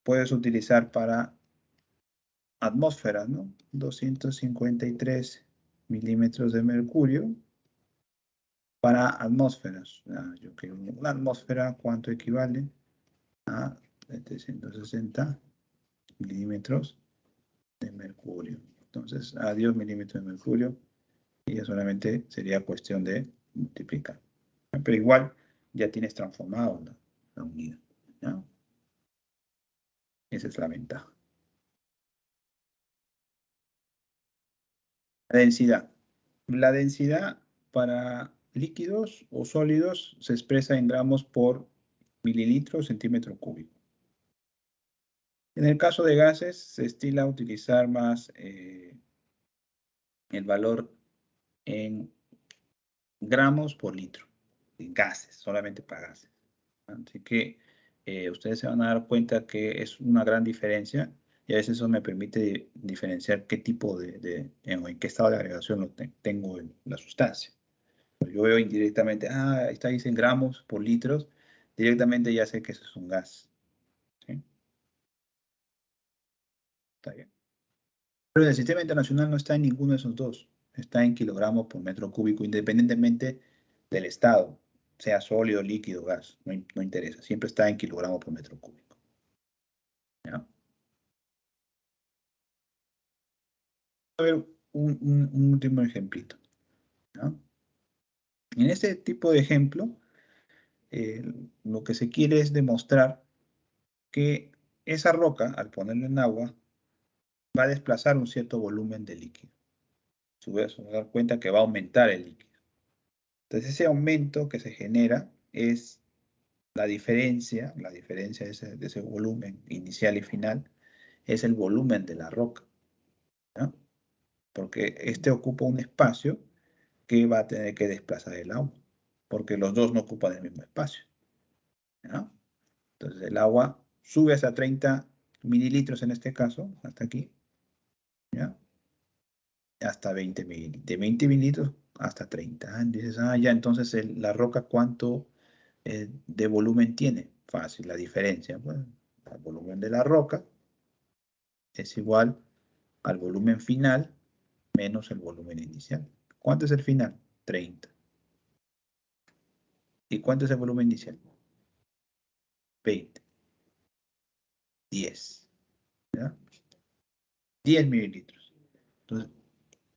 Speaker 1: puedes utilizar para atmósferas, ¿no? 253 milímetros de mercurio para atmósferas. Yo quiero una atmósfera, ¿cuánto equivale? A 760 milímetros de mercurio. Entonces, adiós milímetros de mercurio. Y ya solamente sería cuestión de multiplicar. Pero igual ya tienes transformado la unidad, ¿ya? Esa es la ventaja. La densidad. La densidad para líquidos o sólidos se expresa en gramos por mililitro centímetro cúbico. En el caso de gases, se estila utilizar más el valor en gramos por litro. En gases, solamente para gases. Así que ustedes se van a dar cuenta que es una gran diferencia y a veces eso me permite diferenciar qué tipo en qué estado de agregación tengo en la sustancia. Yo veo indirectamente, ahí está, dicen gramos por litros, directamente ya sé que eso es un gas. ¿Sí? Está bien. Pero en el sistema internacional no está en ninguno de esos dos. Está en kilogramos por metro cúbico, independientemente del estado, sea sólido, líquido, gas. No interesa. Siempre está en kilogramos por metro cúbico. ¿Ya? A ver, un último ejemplito. ¿Ya? En este tipo de ejemplo, lo que se quiere es demostrar que esa roca, al ponerla en agua, va a desplazar un cierto volumen de líquido. Se va a dar cuenta que va a aumentar el líquido. Entonces, ese aumento que se genera es la diferencia de ese volumen inicial y final, es el volumen de la roca. ¿No? Porque este ocupa un espacio que va a tener que desplazar el agua, porque los dos no ocupan el mismo espacio. ¿No? Entonces, el agua sube hasta 30 mililitros en este caso, hasta aquí, ¿ya? Hasta 20 mililitros. De 20 mililitros hasta 30. Dices, ya, entonces la roca, ¿cuánto de volumen tiene? Fácil, la diferencia. Bueno, el volumen de la roca es igual al volumen final menos el volumen inicial. ¿Cuánto es el final? 30. ¿Y cuánto es el volumen inicial? 20. 10. ¿Ya? 10 mililitros. Entonces,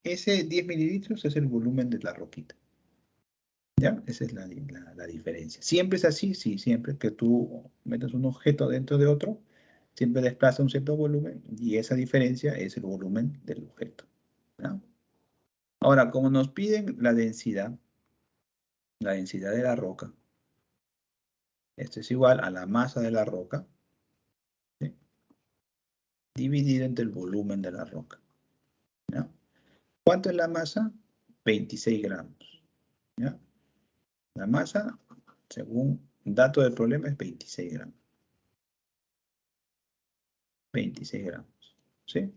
Speaker 1: ese 10 mililitros es el volumen de la roquita. ¿Ya? Esa es la diferencia. ¿Siempre es así? Sí, siempre que tú metes un objeto dentro de otro, siempre desplaza un cierto volumen y esa diferencia es el volumen del objeto. ¿Ya? Ahora, como nos piden la densidad de la roca, esto es igual a la masa de la roca, ¿sí? Dividido entre el volumen de la roca. ¿Ya? ¿Cuánto es la masa? 26 gramos. ¿Ya? La masa, según dato del problema, es 26 gramos. 26 gramos. ¿Sí?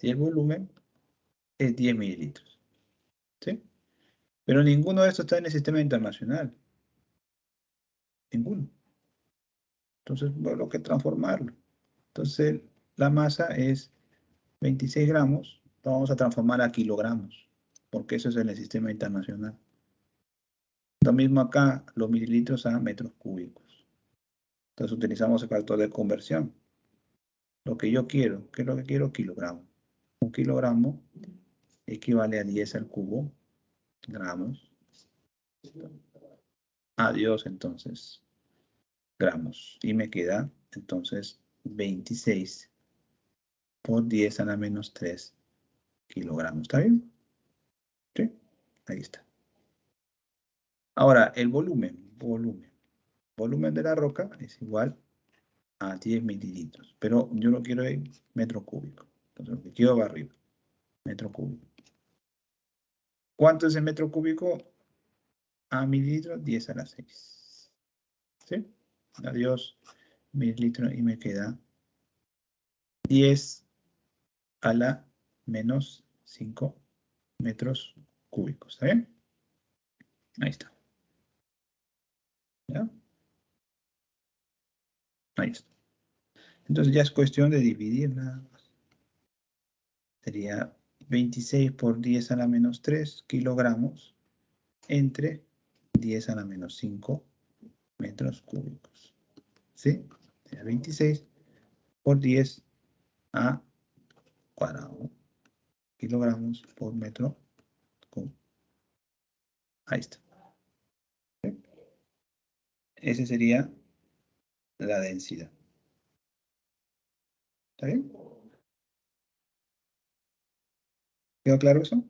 Speaker 1: Y el volumen es 10 mililitros. ¿Sí? Pero ninguno de estos está en el sistema internacional. Ninguno. Entonces, bueno, que transformarlo. Entonces, la masa es 26 gramos. Lo vamos a transformar a kilogramos, porque eso es en el sistema internacional. Lo mismo acá, los mililitros a metros cúbicos. Entonces, utilizamos el factor de conversión. Lo que yo quiero, ¿qué es lo que quiero? Kilogramo. Un kilogramo equivale a 10 al cubo gramos. Adiós, entonces, gramos. Y me queda, entonces, 26 por 10 a la menos 3 kilogramos. ¿Está bien? Sí, ahí está. Ahora, el volumen de la roca es igual a 10 mililitros, pero yo lo quiero en metro cúbico. Entonces, lo que quiero va arriba, metro cúbico. ¿Cuánto es el metro cúbico a mililitros? 10 a la 6. ¿Sí? Adiós, mililitros y me queda 10 a la menos 5 metros cúbicos. ¿Está bien? Ahí está. ¿Ya? Ahí está. Entonces ya es cuestión de dividir nada más. Sería 26 por 10 a la menos 3 kilogramos entre 10 a la menos 5 metros cúbicos. ¿Sí? Sería 26 por 10 a cuadrado kilogramos por metro cúbico. Ahí está. ¿Sí? Esa sería la densidad. ¿Está bien? ¿Quedó claro eso?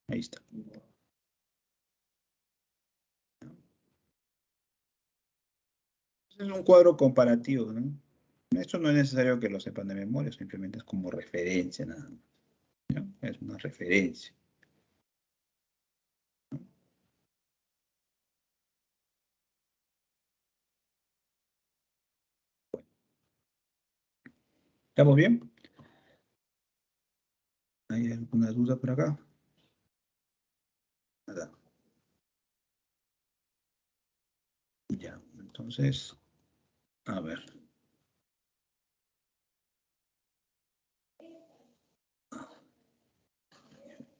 Speaker 1: Ahí está. Es un cuadro comparativo, ¿no? Esto no es necesario que lo sepan de memoria, simplemente es como referencia nada más, ¿no? Es una referencia. ¿Estamos bien? ¿Hay alguna duda por acá? Nada. Ya, entonces, a ver.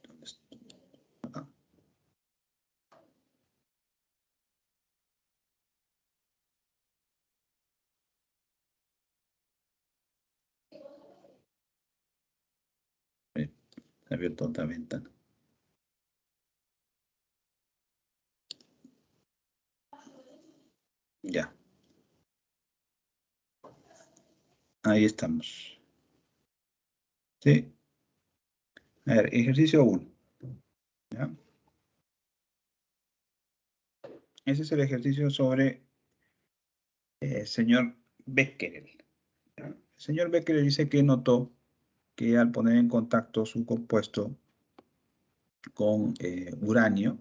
Speaker 1: ¿Dónde está? Acá. He abierto otra ventana. Ya, ahí estamos. Sí. A ver, ejercicio 1. ¿Ya? Ese es el ejercicio sobre el señor Becquerel. ¿Ya? El señor Becquerel dice que notó que al poner en contacto su compuesto con uranio,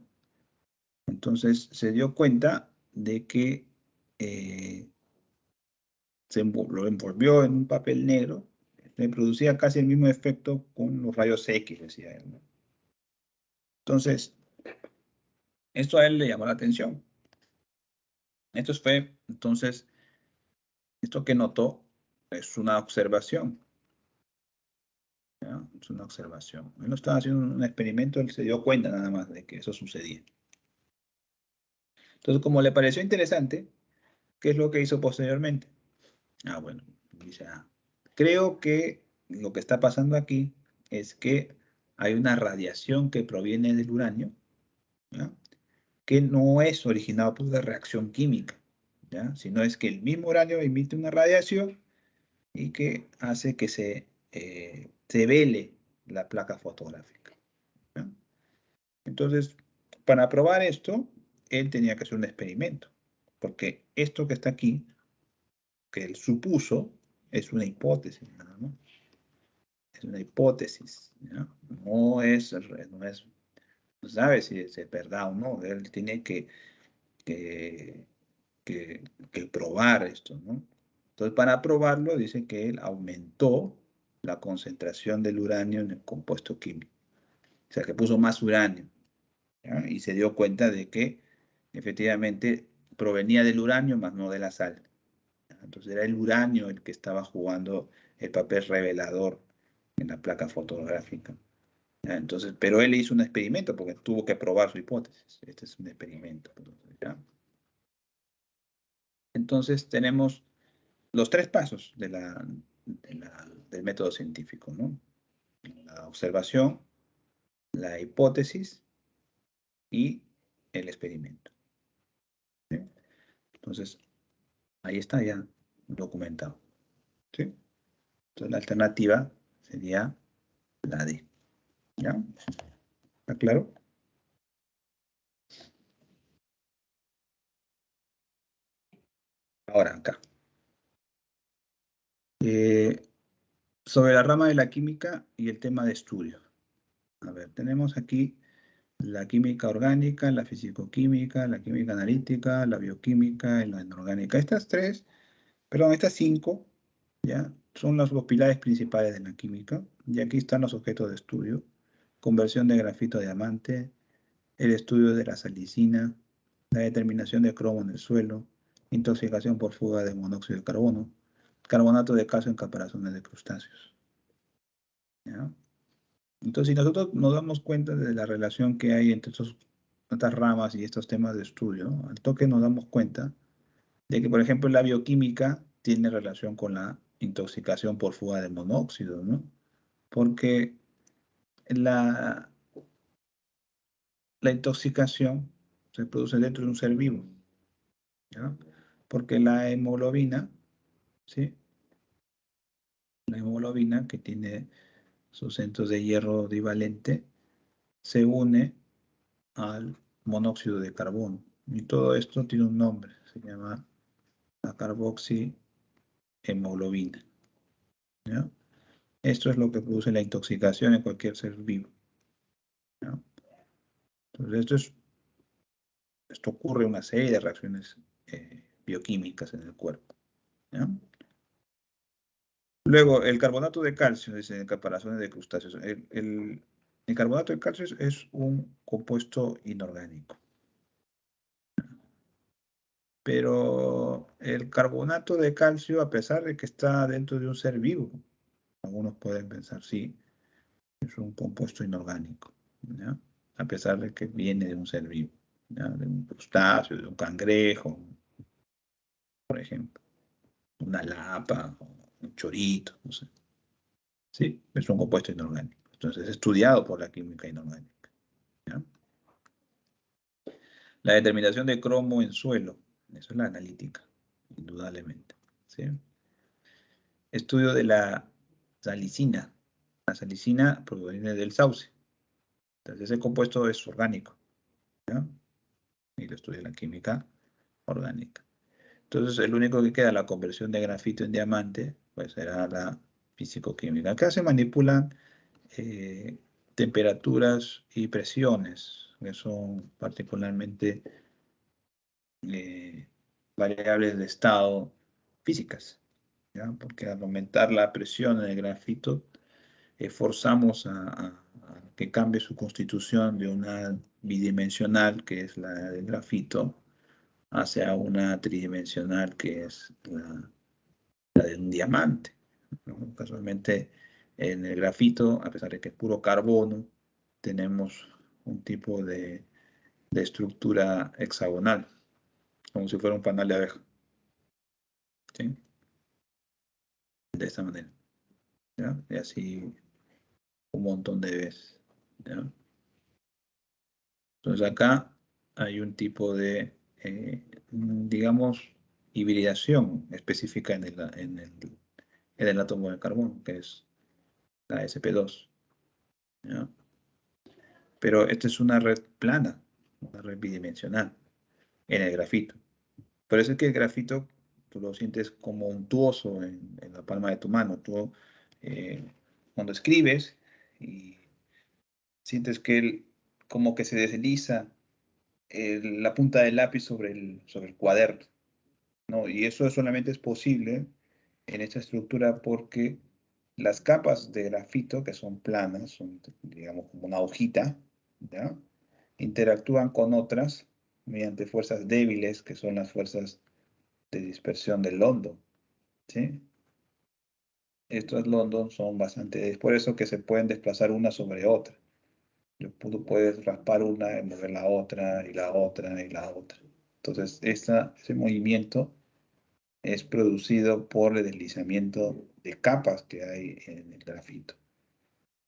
Speaker 1: entonces se dio cuenta de que eh, lo envolvió en un papel negro, le producía casi el mismo efecto con los rayos X, decía él, ¿no? Entonces, esto a él le llamó la atención. Esto fue, entonces, esto que notó es una observación, ¿ya? Es una observación. Él no estaba haciendo un experimento, él se dio cuenta nada más de que eso sucedía. Entonces, como le pareció interesante, ¿qué es lo que hizo posteriormente? Ah, bueno, dice, creo que lo que está pasando aquí es que hay una radiación que proviene del uranio, ¿ya? Que no es originada por una reacción química, ¿ya? Sino es que el mismo uranio emite una radiación y que hace que se vele la placa fotográfica, ¿ya? Entonces, para probar esto, él tenía que hacer un experimento, porque esto que está aquí, que él supuso, es una hipótesis, ¿no? Es una hipótesis, ¿ya? No sabe si es verdad o no, él tiene que, que probar esto, ¿no? Entonces, para probarlo, dice que él aumentó la concentración del uranio en el compuesto químico. O sea, que puso más uranio, ¿ya? Y se dio cuenta de que efectivamente provenía del uranio, más no de la sal, ¿ya? Entonces era el uranio el que estaba jugando el papel revelador en la placa fotográfica, ¿ya? Entonces, pero él hizo un experimento porque tuvo que probar su hipótesis. Este es un experimento. Entonces, ¿ya? Entonces tenemos los tres pasos del método científico, ¿no? La observación, la hipótesis y el experimento, ¿sí? Entonces, ahí está ya documentado, ¿sí? Entonces, la alternativa sería la D, ¿ya? ¿Está claro? Ahora acá. Eh, sobre la rama de la química y el tema de estudio. A ver, tenemos aquí la química orgánica, la fisicoquímica, la química analítica, la bioquímica y la inorgánica. Estas cinco, ¿ya? Son los pilares principales de la química. Y aquí están los objetos de estudio. Conversión de grafito a diamante, el estudio de la salicina, la determinación de cromo en el suelo, intoxicación por fuga de monóxido de carbono, carbonato de calcio en caparazones de crustáceos, ¿ya? Entonces, si nosotros nos damos cuenta de la relación que hay entre estas ramas y estos temas de estudio, al toque nos damos cuenta de que, por ejemplo, la bioquímica tiene relación con la intoxicación por fuga de monóxido, ¿no? Porque la, la intoxicación se produce dentro de un ser vivo, ¿ya? Porque la hemoglobina, ¿sí? hemoglobina, que tiene sus centros de hierro divalente, se une al monóxido de carbono. Y todo esto tiene un nombre, se llama la carboxihemoglobina. ¿Ya? Esto es lo que produce la intoxicación en cualquier ser vivo. ¿Ya? Entonces, esto ocurre en una serie de reacciones bioquímicas en el cuerpo. ¿Ya? Luego, el carbonato de calcio, dice en caparazones de crustáceos. El carbonato de calcio es un compuesto inorgánico. Pero el carbonato de calcio, a pesar de que está dentro de un ser vivo, algunos pueden pensar, sí, es un compuesto inorgánico, ¿ya? A pesar de que viene de un ser vivo, ¿ya? De un crustáceo, de un cangrejo, por ejemplo, una lapa, un chorito, no sé. Sí, es un compuesto inorgánico. Entonces, es estudiado por la química inorgánica, ¿ya? La determinación de cromo en suelo, eso es la analítica, indudablemente, ¿sí? Estudio de la salicina. La salicina proviene del sauce. Entonces, ese compuesto es orgánico, ¿ya? Y lo estudia la química orgánica. Entonces, el único que queda, la conversión de grafito en diamante, pues será la físico-química. Acá se manipulan eh, temperaturas y presiones, que son particularmente eh, variables de estado físicas, ¿ya? Porque al aumentar la presión en el grafito, forzamos a que cambie su constitución de una bidimensional, que es la del grafito, hacia una tridimensional, que es la de un diamante, ¿no? Casualmente, en el grafito, a pesar de que es puro carbono, tenemos un tipo de estructura hexagonal, como si fuera un panal de abeja, ¿sí? De esta manera, ¿ya? Y así un montón de veces, ¿ya? Entonces acá hay un tipo de, digamos, hibridación específica en el átomo de carbono, que es la sp2, ¿ya? Pero esta es una red plana, una red bidimensional en el grafito. Por eso es que el grafito tú lo sientes como untuoso en la palma de tu mano. Tú eh, cuando escribes y sientes que él como que se desliza la punta del lápiz sobre el cuaderno, ¿no? Y eso solamente es posible en esta estructura porque las capas de grafito, que son planas, son, digamos, como una hojita, ¿ya? Interactúan con otras mediante fuerzas débiles, que son las fuerzas de dispersión del London, ¿sí? Estos London son bastante, es por eso que se pueden desplazar una sobre otra. Tú puedes raspar una y mover la otra, y la otra, y la otra. Entonces, ese movimiento es producido por el deslizamiento de capas que hay en el grafito.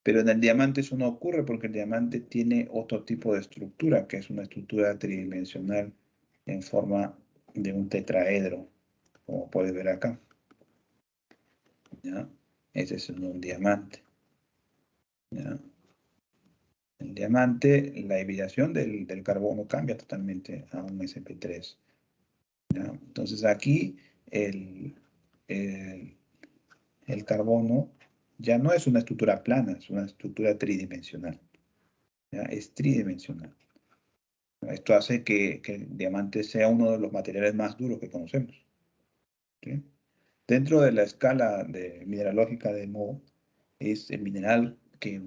Speaker 1: Pero en el diamante eso no ocurre porque el diamante tiene otro tipo de estructura, que es una estructura tridimensional en forma de un tetraedro, como puedes ver acá, ¿ya? Ese es un diamante, ¿ya? El diamante, la hibridación del carbono cambia totalmente a un sp3, ¿ya? Entonces aquí el, el, el carbono ya no es una estructura plana, es una estructura tridimensional, ¿ya? Es tridimensional. Esto hace que el diamante sea uno de los materiales más duros que conocemos, ¿sí? Dentro de la escala mineralógica de Mohs, es el mineral que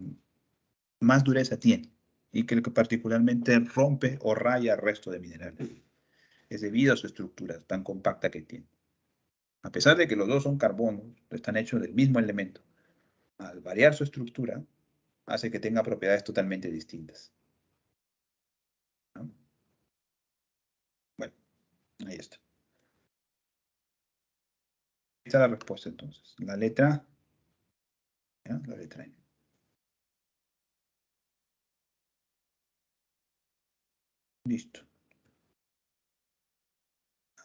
Speaker 1: más dureza tiene y que particularmente rompe o raya el resto de minerales. Es debido a su estructura tan compacta que tiene. A pesar de que los dos son carbonos, están hechos del mismo elemento. Al variar su estructura, hace que tenga propiedades totalmente distintas, ¿no? Bueno, ahí está. Esta es la respuesta entonces. La letra, ¿ya? La letra N. Listo.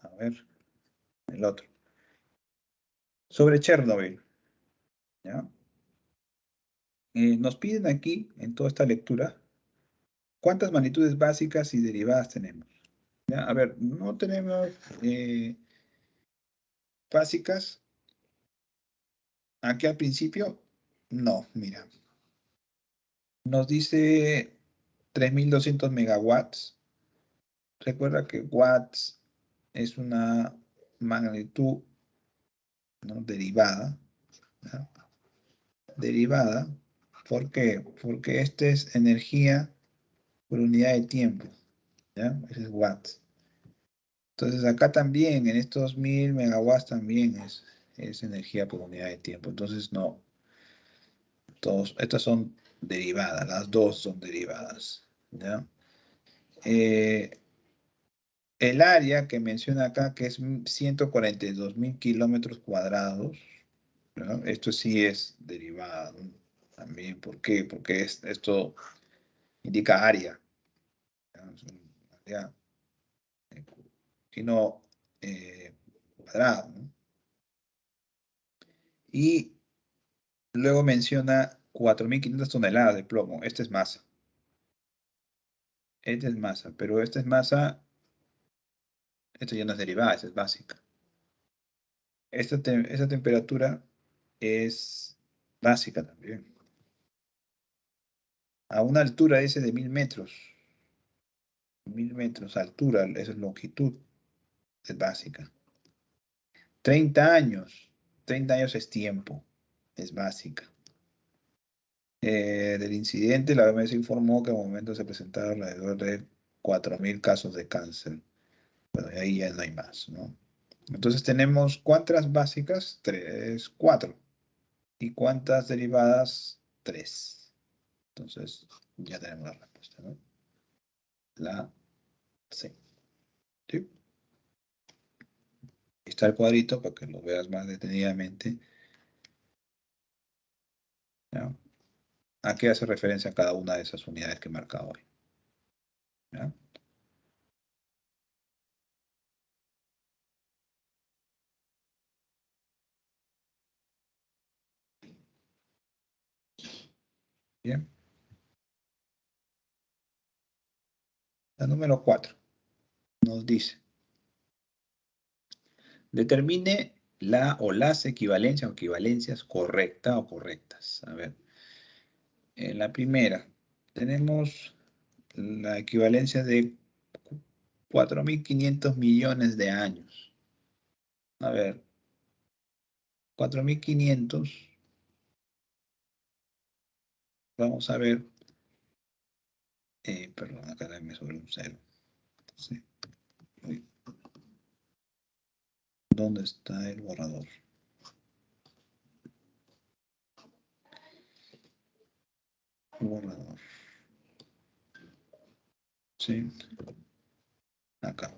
Speaker 1: A ver, el otro. Sobre Chernobyl. ¿Ya? Nos piden aquí, en toda esta lectura, ¿cuántas magnitudes básicas y derivadas tenemos? ¿Ya? A ver, no tenemos básicas aquí al principio. No, mira. Nos dice 3200 megawatts. Recuerda que watts es una magnitud, ¿no? Derivada. ¿Ya? Derivada. ¿Por qué? Porque esta es energía por unidad de tiempo. ¿Ya? Ese es watts. Entonces acá también, en estos 1000 megawatts también es energía por unidad de tiempo. Entonces no, estas son derivadas, las dos son derivadas. ¿Ya? Eh, el área que menciona acá, que es 142.000 kilómetros cuadrados, ¿no? Esto sí es derivado también. ¿Por qué? Porque esto indica área. ¿Ya? Es un área, sino cuadrado, ¿no? Y luego menciona 4.500 toneladas de plomo. Esta es masa. Esta es masa, pero esta es masa, esto ya no es derivada, esta es básica. Esta temperatura es básica también. A una altura ese de 1000 metros. 1000 metros, altura, esa es longitud, es básica. 30 años. 30 años es tiempo, es básica. Del incidente, la OMS informó que al momento se presentaron alrededor de 4.000 casos de cáncer. Bueno, y ahí ya no hay más, ¿no? Entonces tenemos ¿cuántas básicas? 3, 4. ¿Y cuántas derivadas? 3. Entonces ya tenemos la respuesta, ¿no? La C. ¿Sí? Está el cuadrito para que lo veas más detenidamente. ¿Ya? ¿A qué hace referencia cada una de esas unidades que he marcado hoy? ¿Ya? Bien. La número 4 nos dice, determine la o las equivalencias o equivalencias correctas o correctas. A ver, en la primera tenemos la equivalencia de 4.500 millones de años. A ver, 4.500, vamos a ver, perdón, acá me sobre un cero. Sí. Uy, ¿dónde está el borrador? Borrador. Sí, acá.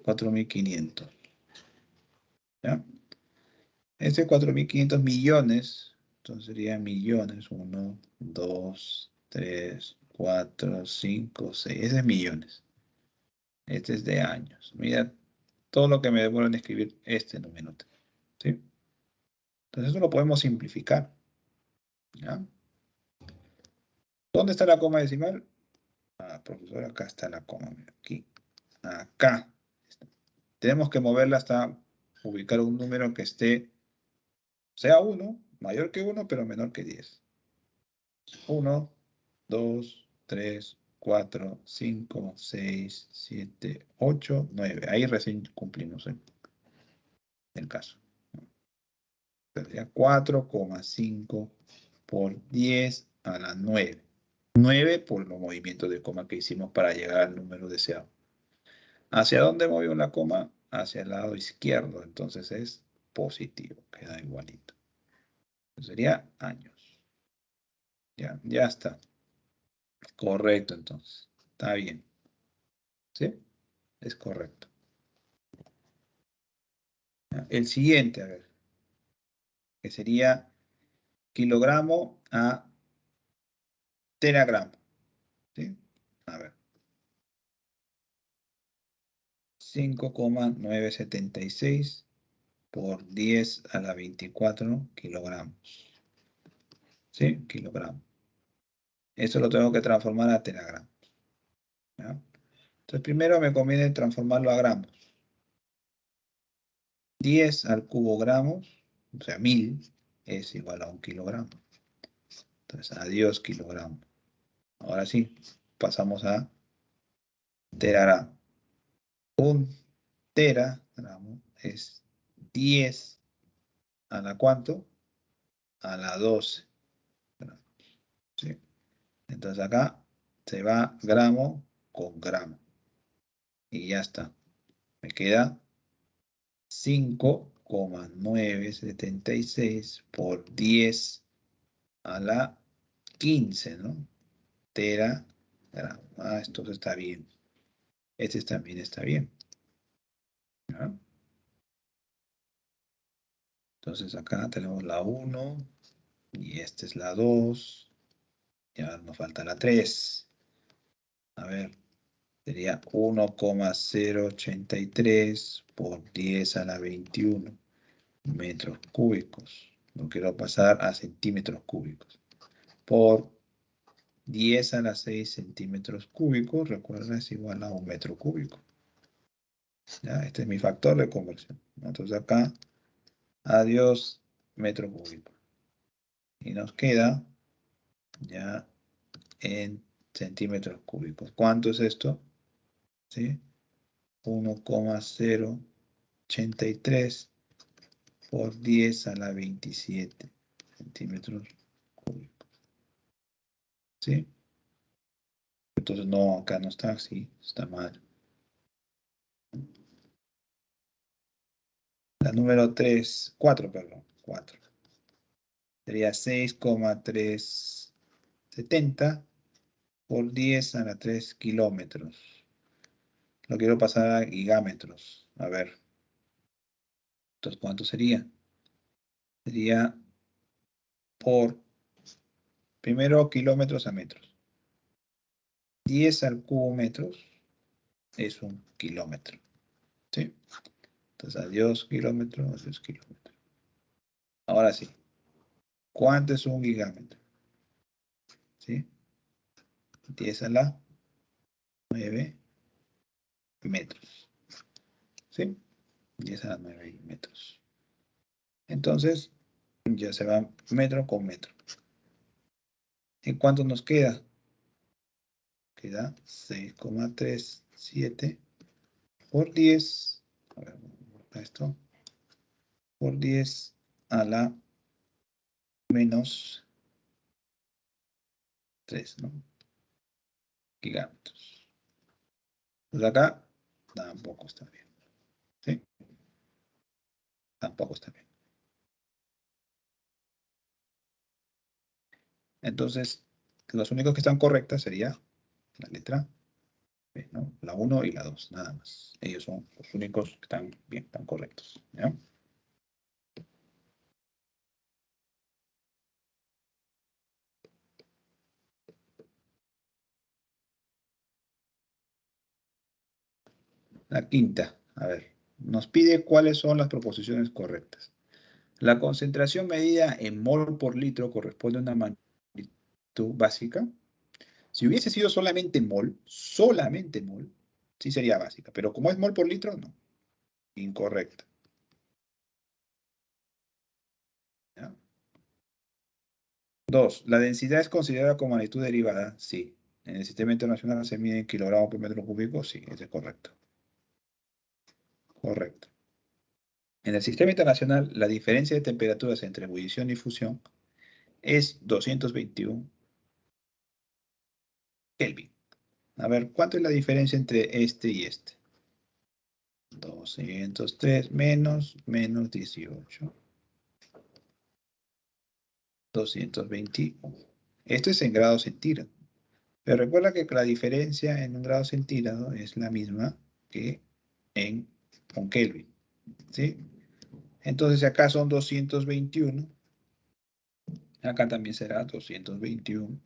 Speaker 1: 4.500. ¿Ya? Este 4.500 millones, entonces sería millones. 1, 2, 3, 4, 5, 6. Ese es millones. Este es de años. Mira todo lo que me demora en escribir este número. ¿Sí? Entonces eso lo podemos simplificar. ¿Ya? ¿Dónde está la coma decimal? Ah, profesor, acá está la coma. Mira, aquí. Acá. Tenemos que moverla hasta ubicar un número que esté, sea 1, mayor que 1, pero menor que 10. 1, 2, 3, 4, 5, 6, 7, 8, 9. Ahí recién cumplimos el caso. Sería 4,5 por 10 a la 9. 9 por los movimientos de coma que hicimos para llegar al número deseado. ¿Hacia dónde movió la coma? Hacia el lado izquierdo. Entonces es positivo. Queda igualito. Sería años. Ya, ya está. Correcto, entonces. Está bien. ¿Sí? Es correcto. Ya, el siguiente, a ver, que sería kilogramo a teragramo. ¿Sí? A ver. 5,976 por 10 a la 24 kilogramos. ¿Sí? Kilogramos. Esto lo tengo que transformar a teragramos. ¿Ya? Entonces, primero me conviene transformarlo a gramos. 10 al cubo gramos, o sea, 1000, es igual a 1 kilogramo. Entonces, adiós kilogramo. Ahora sí, pasamos a teragramo. Un teragramo es 10 a la ¿cuánto? A la 12. ¿Sí? Entonces acá se va gramo con gramo. Y ya está. Me queda 5,976 por 10 a la 15, ¿no? Teragramo. Ah, esto está bien. Este también está bien. ¿Ya? Entonces acá tenemos la 1 y esta es la 2. Ya nos falta la 3. A ver, sería 1,083 por 10 a la 21 metros cúbicos. Lo quiero pasar a centímetros cúbicos. Por 10 a la 6 centímetros cúbicos, recuerda, es igual a 1 metro cúbico. ¿Ya? Este es mi factor de conversión. Entonces acá, adiós metro cúbico. Y nos queda ya en centímetros cúbicos. ¿Cuánto es esto? ¿Sí? 1,083 por 10 a la 27 centímetros cúbicos. ¿Sí? Entonces no, acá no está, sí, está mal. La número 3, 4, perdón, 4. Sería 6,370 por 10 a la 3 kilómetros. Lo quiero pasar a gigámetros. A ver, entonces, ¿cuánto sería? Sería por, primero, kilómetros a metros. 10 al cubo metros es 1 kilómetro. ¿Sí? Entonces, adiós kilómetro, adiós kilómetro. Ahora sí. ¿Cuánto es 1 gigámetro? ¿Sí? 10 a la 9 metros. ¿Sí? 10 a la 9 metros. Entonces, ya se va metro con metro. ¿En cuánto nos queda? Queda 6,37 por 10. A ver, esto. Por 10 a la menos 3, ¿no? Gigámetros. Pues acá tampoco está bien. ¿Sí? Tampoco está bien. Entonces, los únicos que están correctas sería la letra B, ¿no? La 1 y la 2, nada más. Ellos son los únicos que están bien, están correctos. ¿Ya? La quinta, a ver, nos pide cuáles son las proposiciones correctas. La concentración medida en mol por litro corresponde a una magnitud básica. Si hubiese sido solamente mol, sí sería básica, pero como es mol por litro, no. Incorrecta. ¿Ya? 2. ¿La densidad es considerada como magnitud derivada? Sí. En el sistema internacional se mide en kilogramos por metro cúbico. Sí, ese es correcto. Correcto. En el sistema internacional, la diferencia de temperaturas entre ebullición y fusión es 221 Kelvin. A ver, ¿cuánto es la diferencia entre este y este? 203 menos 18. 221. Esto es en grados centígrados. Pero recuerda que la diferencia en un grado centígrado es la misma que en un Kelvin. ¿Sí? Entonces, si acá son 221, acá también será 221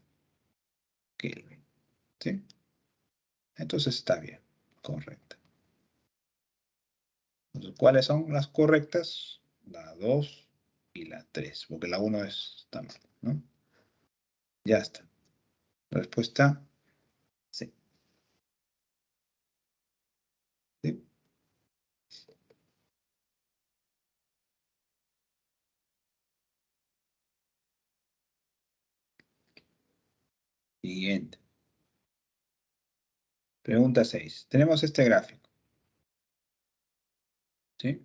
Speaker 1: Kelvin. ¿Sí? Entonces está bien. Correcto. Entonces, ¿cuáles son las correctas? La 2 y la 3, porque la 1 está mal, ¿no? Ya está. La respuesta sí. ¿Sí? Siguiente. Pregunta 6. Tenemos este gráfico. ¿Sí?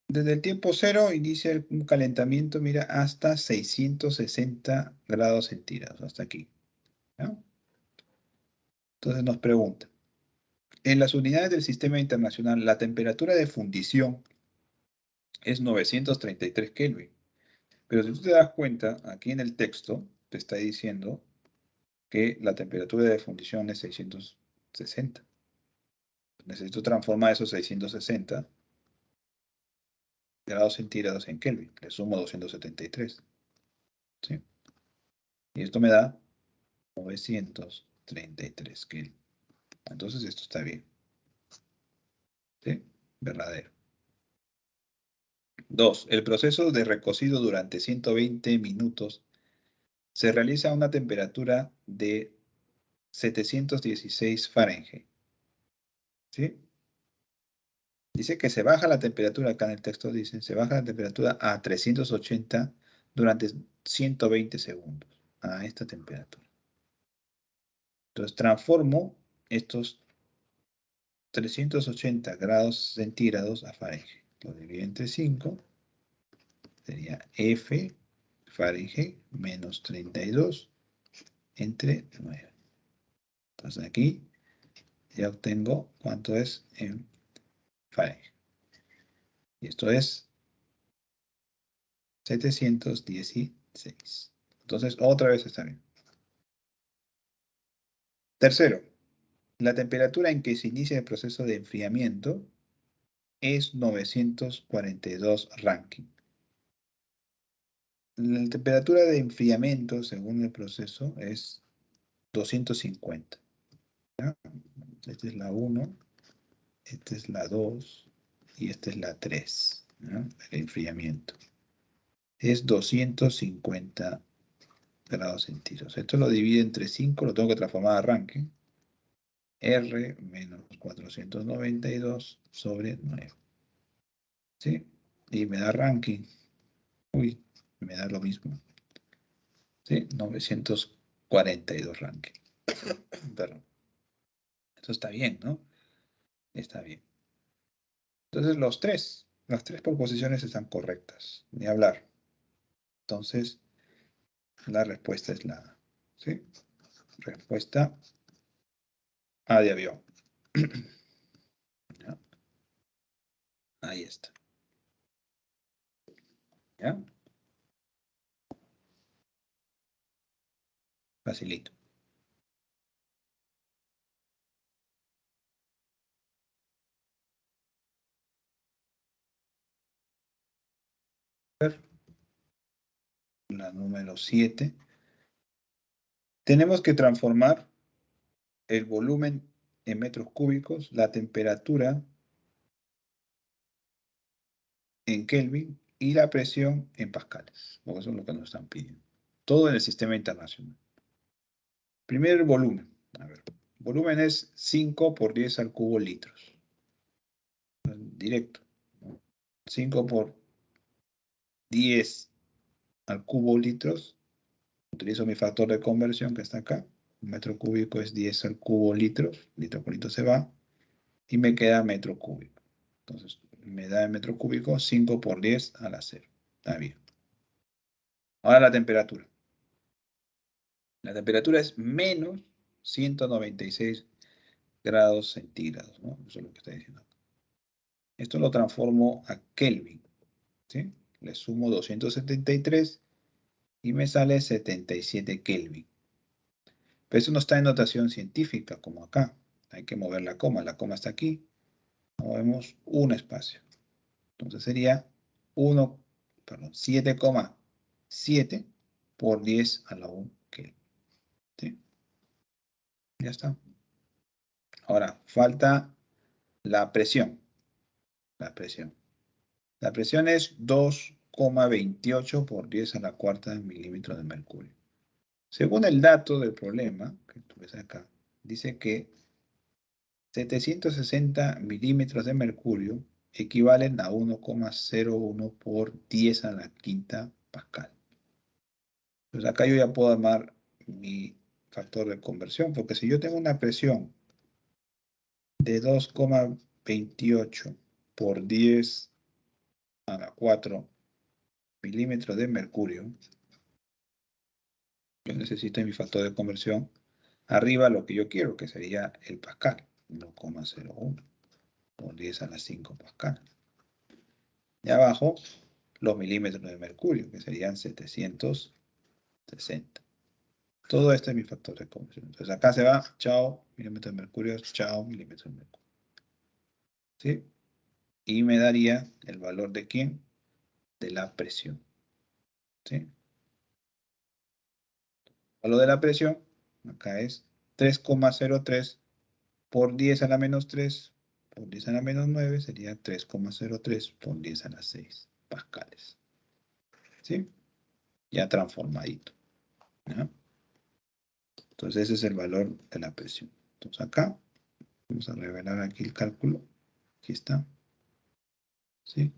Speaker 1: Desde el tiempo cero inicia un calentamiento, mira, hasta 660 grados centígrados, hasta aquí. ¿No? Entonces nos pregunta, en las unidades del sistema internacional, la temperatura de fundición es 933 Kelvin. Pero si tú te das cuenta, aquí en el texto te está diciendo que la temperatura de fundición es 660. Necesito transformar esos 660 grados centígrados en Kelvin. Le sumo 273. ¿Sí? Y esto me da 933 Kelvin. Entonces esto está bien. ¿Sí? Verdadero. 2. El proceso de recocido durante 120 minutos se realiza a una temperatura de 716 Fahrenheit. ¿Sí? Dice que se baja la temperatura, acá en el texto dicen, se baja la temperatura a 380 durante 120 segundos, a esta temperatura. Entonces transformo estos 380 grados centígrados a Fahrenheit. Lo divido entre 5, sería F Fahrenheit menos 32 entre 9. Entonces aquí ya obtengo cuánto es en Fahrenheit. Y esto es 716. Entonces otra vez está bien. Tercero, la temperatura en que se inicia el proceso de enfriamiento es 942 Rankine. La temperatura de enfriamiento, según el proceso, es 250. ¿Ya? Esta es la 1, esta es la 2 y esta es la 3. ¿Ya? El enfriamiento. Es 250 grados centígrados. Esto lo divide entre 5, lo tengo que transformar a Rankine. R menos 492 sobre 9. ¿Sí? Y me da Rankine. Uy, me da lo mismo. ¿Sí? 942 Rankine. Perdón. Eso está bien, ¿no? Está bien. Entonces las tres proposiciones están correctas. Ni hablar. Entonces, la respuesta es la A. ¿Sí? Respuesta A de avión. ¿Ya? Ahí está. ¿Ya? Facilito. La número 7. Tenemos que transformar el volumen en metros cúbicos, la temperatura en Kelvin y la presión en pascales, porque eso es lo que nos están pidiendo. Todo en el sistema internacional. Primero el volumen. A ver, volumen es 5 por 10 al cubo litros. Directo. 5 por 10 al cubo litros. Utilizo mi factor de conversión que está acá. Un metro cúbico es 10 al cubo litros. Litro por litro se va. Y me queda metro cúbico. Entonces, me da el metro cúbico 5 por 10 a la 0. Está bien. Ahora la temperatura. La temperatura es menos 196 grados centígrados, ¿no? Eso es lo que está diciendo. Esto lo transformo a Kelvin, ¿sí? Le sumo 273 y me sale 77 Kelvin. Pero eso no está en notación científica, como acá. Hay que mover la coma. La coma está aquí. Movemos un espacio. Entonces sería 7,7 por 10 a la 1 Kelvin. ¿Sí? Ya está. Ahora, falta La presión. La presión. La presión es 2,28 por 10 a la cuarta milímetros de mercurio. Según el dato del problema, que tú ves acá, dice que 760 milímetros de mercurio equivalen a 1,01 por 10 a la quinta pascal. Pues acá yo ya puedo armar mi factor de conversión, porque si yo tengo una presión de 2,28 por 10 a la 4 milímetros de mercurio, yo necesito en mi factor de conversión arriba lo que yo quiero, que sería el pascal, 1,01 por 10 a la 5 pascal. Y abajo los milímetros de mercurio, que serían 760. Todo esto es mi factor de conversión. Entonces acá se va, chao, milímetros de mercurio, chao, milímetros de mercurio. ¿Sí? Y me daría el valor de ¿quién? De la presión. ¿Sí? El valor de la presión, acá es 3,03 por 10 a la menos 3 por 10 a la menos 9 sería 3,03 por 10 a la 6 pascales. ¿Sí? Ya transformadito. ¿Ya? Entonces ese es el valor de la presión. Entonces acá, vamos a revelar aquí el cálculo. Aquí está. ¿Sí?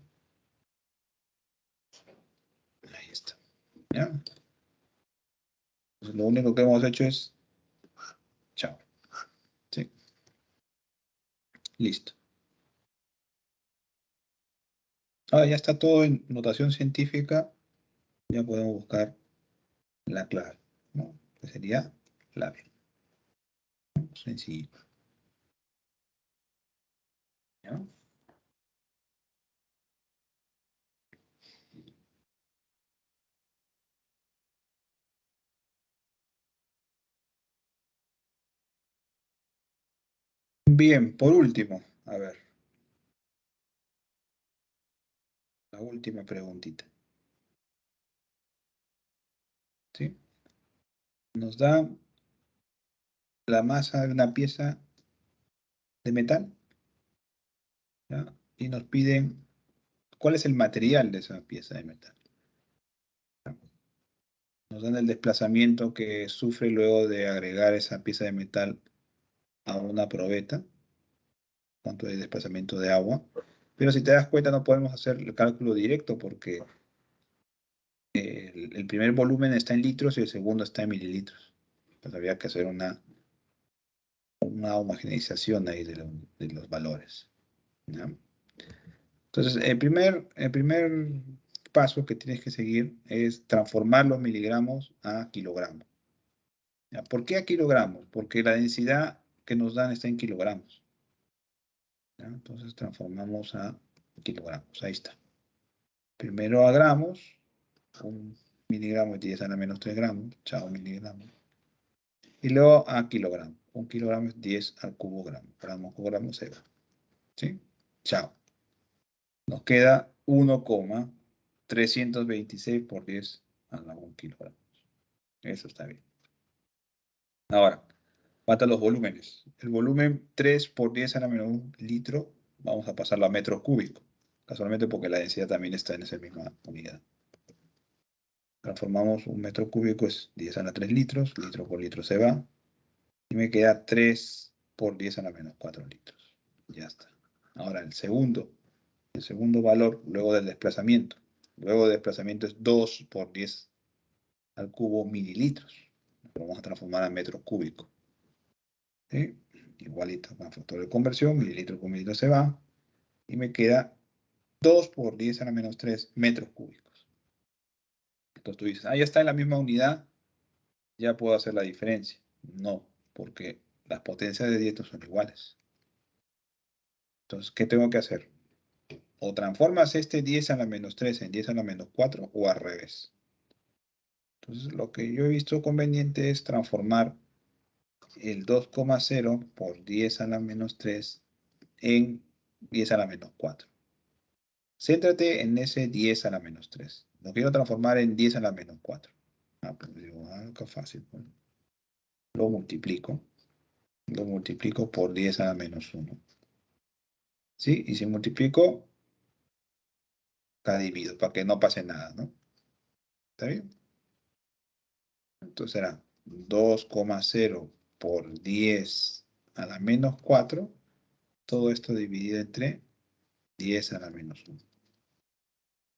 Speaker 1: Ahí está. ¿Ya? Entonces lo único que hemos hecho es chao. ¿Sí? Listo. Ahora ya está todo en notación científica. Ya podemos buscar la clave, ¿no? Que sería clave. Sencillo. ¿Ya? Bien, por último, a ver, la última preguntita. ¿Sí? Nos da la masa de una pieza de metal, ¿ya? Y nos piden cuál es el material de esa pieza de metal. Nos dan el desplazamiento que sufre luego de agregar esa pieza de metal a una probeta, cuánto es desplazamiento de agua. Pero si te das cuenta, no podemos hacer el cálculo directo porque el primer volumen está en litros y el segundo está en mililitros. Pues habría que hacer una homogeneización ahí de los valores. ¿Ya? Entonces, el primer paso que tienes que seguir es transformar los miligramos a kilogramos. ¿Ya? ¿Por qué a kilogramos? Porque la densidad que nos dan está en kilogramos. ¿Ya? Entonces transformamos a kilogramos. Ahí está. Primero a gramos, un miligramo es 10 a la menos 3 gramos, chao miligramos. Y luego a kilogramo, un kilogramo es 10 al cubo gramo, gramo se va. ¿Sí? Chao. Nos queda 1,326 por 10 a la 1 kilogramo. Eso está bien. Ahora, faltan los volúmenes. El volumen 3 por 10 a la menos 1 litro, vamos a pasarlo a metros cúbicos. Casualmente porque la densidad también está en esa misma unidad. Transformamos un metro cúbico, es 10 a la 3 litros, litro por litro se va. Y me queda 3 por 10 a la menos 4 litros. Ya está. Ahora el segundo valor, luego del desplazamiento. Luego del desplazamiento es 2 por 10 al cubo mililitros. Lo vamos a transformar a metros cúbicos. ¿Sí? Igualito con el factor de conversión, mililitro por mililitro se va. Y me queda 2 por 10 a la menos 3 metros cúbicos. Entonces tú dices, ya está en la misma unidad, ya puedo hacer la diferencia. No, porque las potencias de 10 son iguales. Entonces, ¿qué tengo que hacer? O transformas este 10 a la menos 3 en 10 a la menos 4 o al revés. Entonces, lo que yo he visto conveniente es transformar el 2,0 por 10 a la menos 3 en 10 a la menos 4. Céntrate en ese 10 a la menos 3. Lo quiero transformar en 10 a la menos 4. Pues digo, qué fácil. Pues. Lo multiplico por 10 a la menos 1. ¿Sí? Y si multiplico, acá divido para que no pase nada, ¿no? ¿Está bien? Entonces será 2,0 por 10 a la menos 4. Todo esto dividido entre 10 a la menos 1.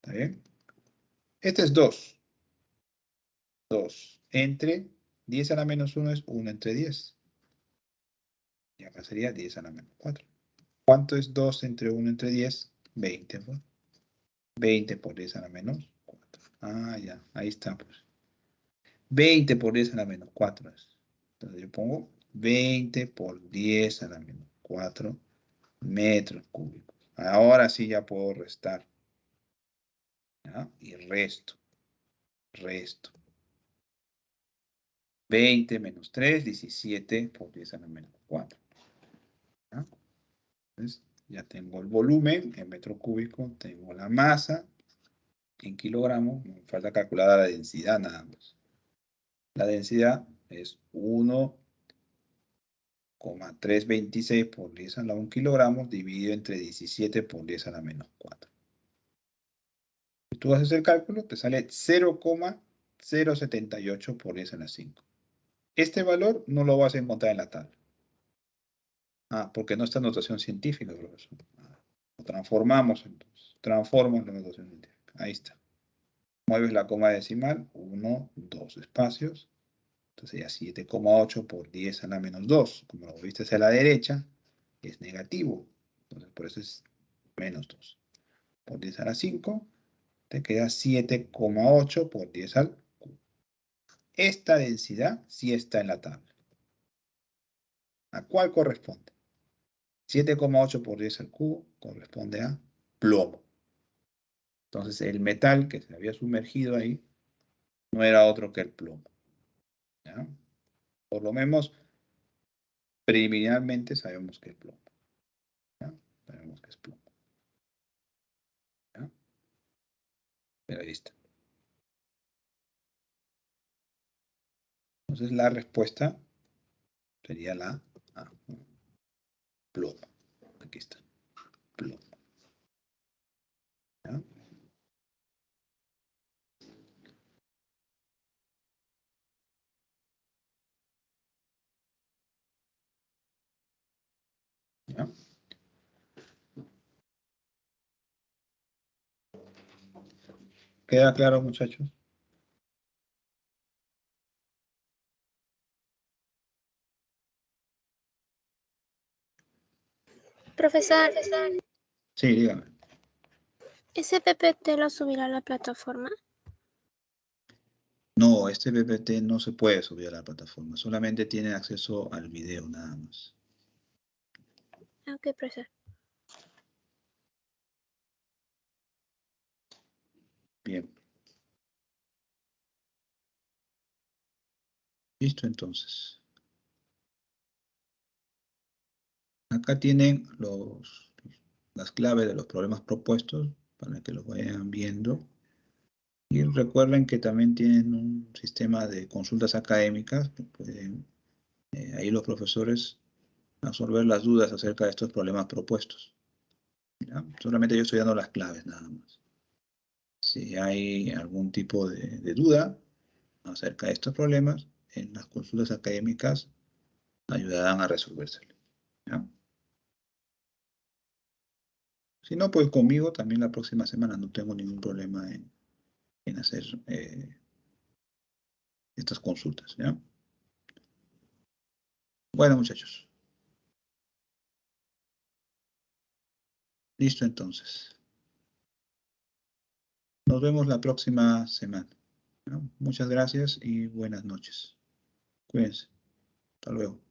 Speaker 1: ¿Está bien? Este es 2. 2 entre 10 a la menos 1 es 1 entre 10. Y acá sería 10 a la menos 4. ¿Cuánto es 2 entre 1 entre 10? 20. ¿No? 20 por 10 a la menos 4. Ah, ya. Ahí está, pues. 20 por 10 a la menos 4 es. Entonces yo pongo 20 por 10 a la menos 4 metros cúbicos. Ahora sí ya puedo restar. ¿Ya? Y resto. 20 menos 3, 17 por 10 a la menos 4. ¿Ya? Entonces ya tengo el volumen en metro cúbico, tengo la masa en kilogramos, me falta calcular la densidad nada más. La densidad es 1,326 por 10 a la 1 kilogramos dividido entre 17 por 10 a la menos 4. Si tú haces el cálculo, te sale 0,078 por 10 a la 5. Este valor no lo vas a encontrar en la tabla. Ah, porque no está en notación científica, profesor. Lo transformamos entonces. Transformo en la notación científica. Ahí está. Mueves la coma decimal, 1, 2 espacios. Entonces ya 7,8 por 10 a la menos 2. Como lo viste hacia la derecha, es negativo. Entonces por eso es menos 2. Por 10 a la 5, te queda 7,8 por 10 al cubo. Esta densidad sí está en la tabla. ¿A cuál corresponde? 7,8 por 10 al cubo corresponde a plomo. Entonces el metal que se había sumergido ahí no era otro que el plomo. ¿Ya? Por lo menos preliminarmente sabemos que es plomo. ¿Ya? Sabemos que es plomo. ¿Ya? Pero ahí está. Entonces la respuesta sería la A. Plomo. Aquí está. Plomo. ¿Ya? ¿Ya? ¿Queda claro, muchachos?
Speaker 2: Profesor,
Speaker 1: Sí, dígame.
Speaker 2: ¿ese PPT lo subirá a la plataforma?
Speaker 1: No, este PPT no se puede subir a la plataforma. Solamente tiene acceso al video nada más.
Speaker 2: Ok, profesor.
Speaker 1: Bien. Listo, entonces. Acá tienen las claves de los problemas propuestos para que los vayan viendo. Y recuerden que también tienen un sistema de consultas académicas que pueden ahí los profesores resolver las dudas acerca de estos problemas propuestos. ¿Ya? Solamente yo estoy dando las claves nada más. Si hay algún tipo de duda acerca de estos problemas, en las consultas académicas ayudarán a resolvérselo. ¿Ya? Si no, pues conmigo también la próxima semana no tengo ningún problema en hacer estas consultas. ¿Ya? Bueno, muchachos. Listo entonces. Nos vemos la próxima semana. ¿Ya? Muchas gracias y buenas noches. Cuídense. Hasta luego.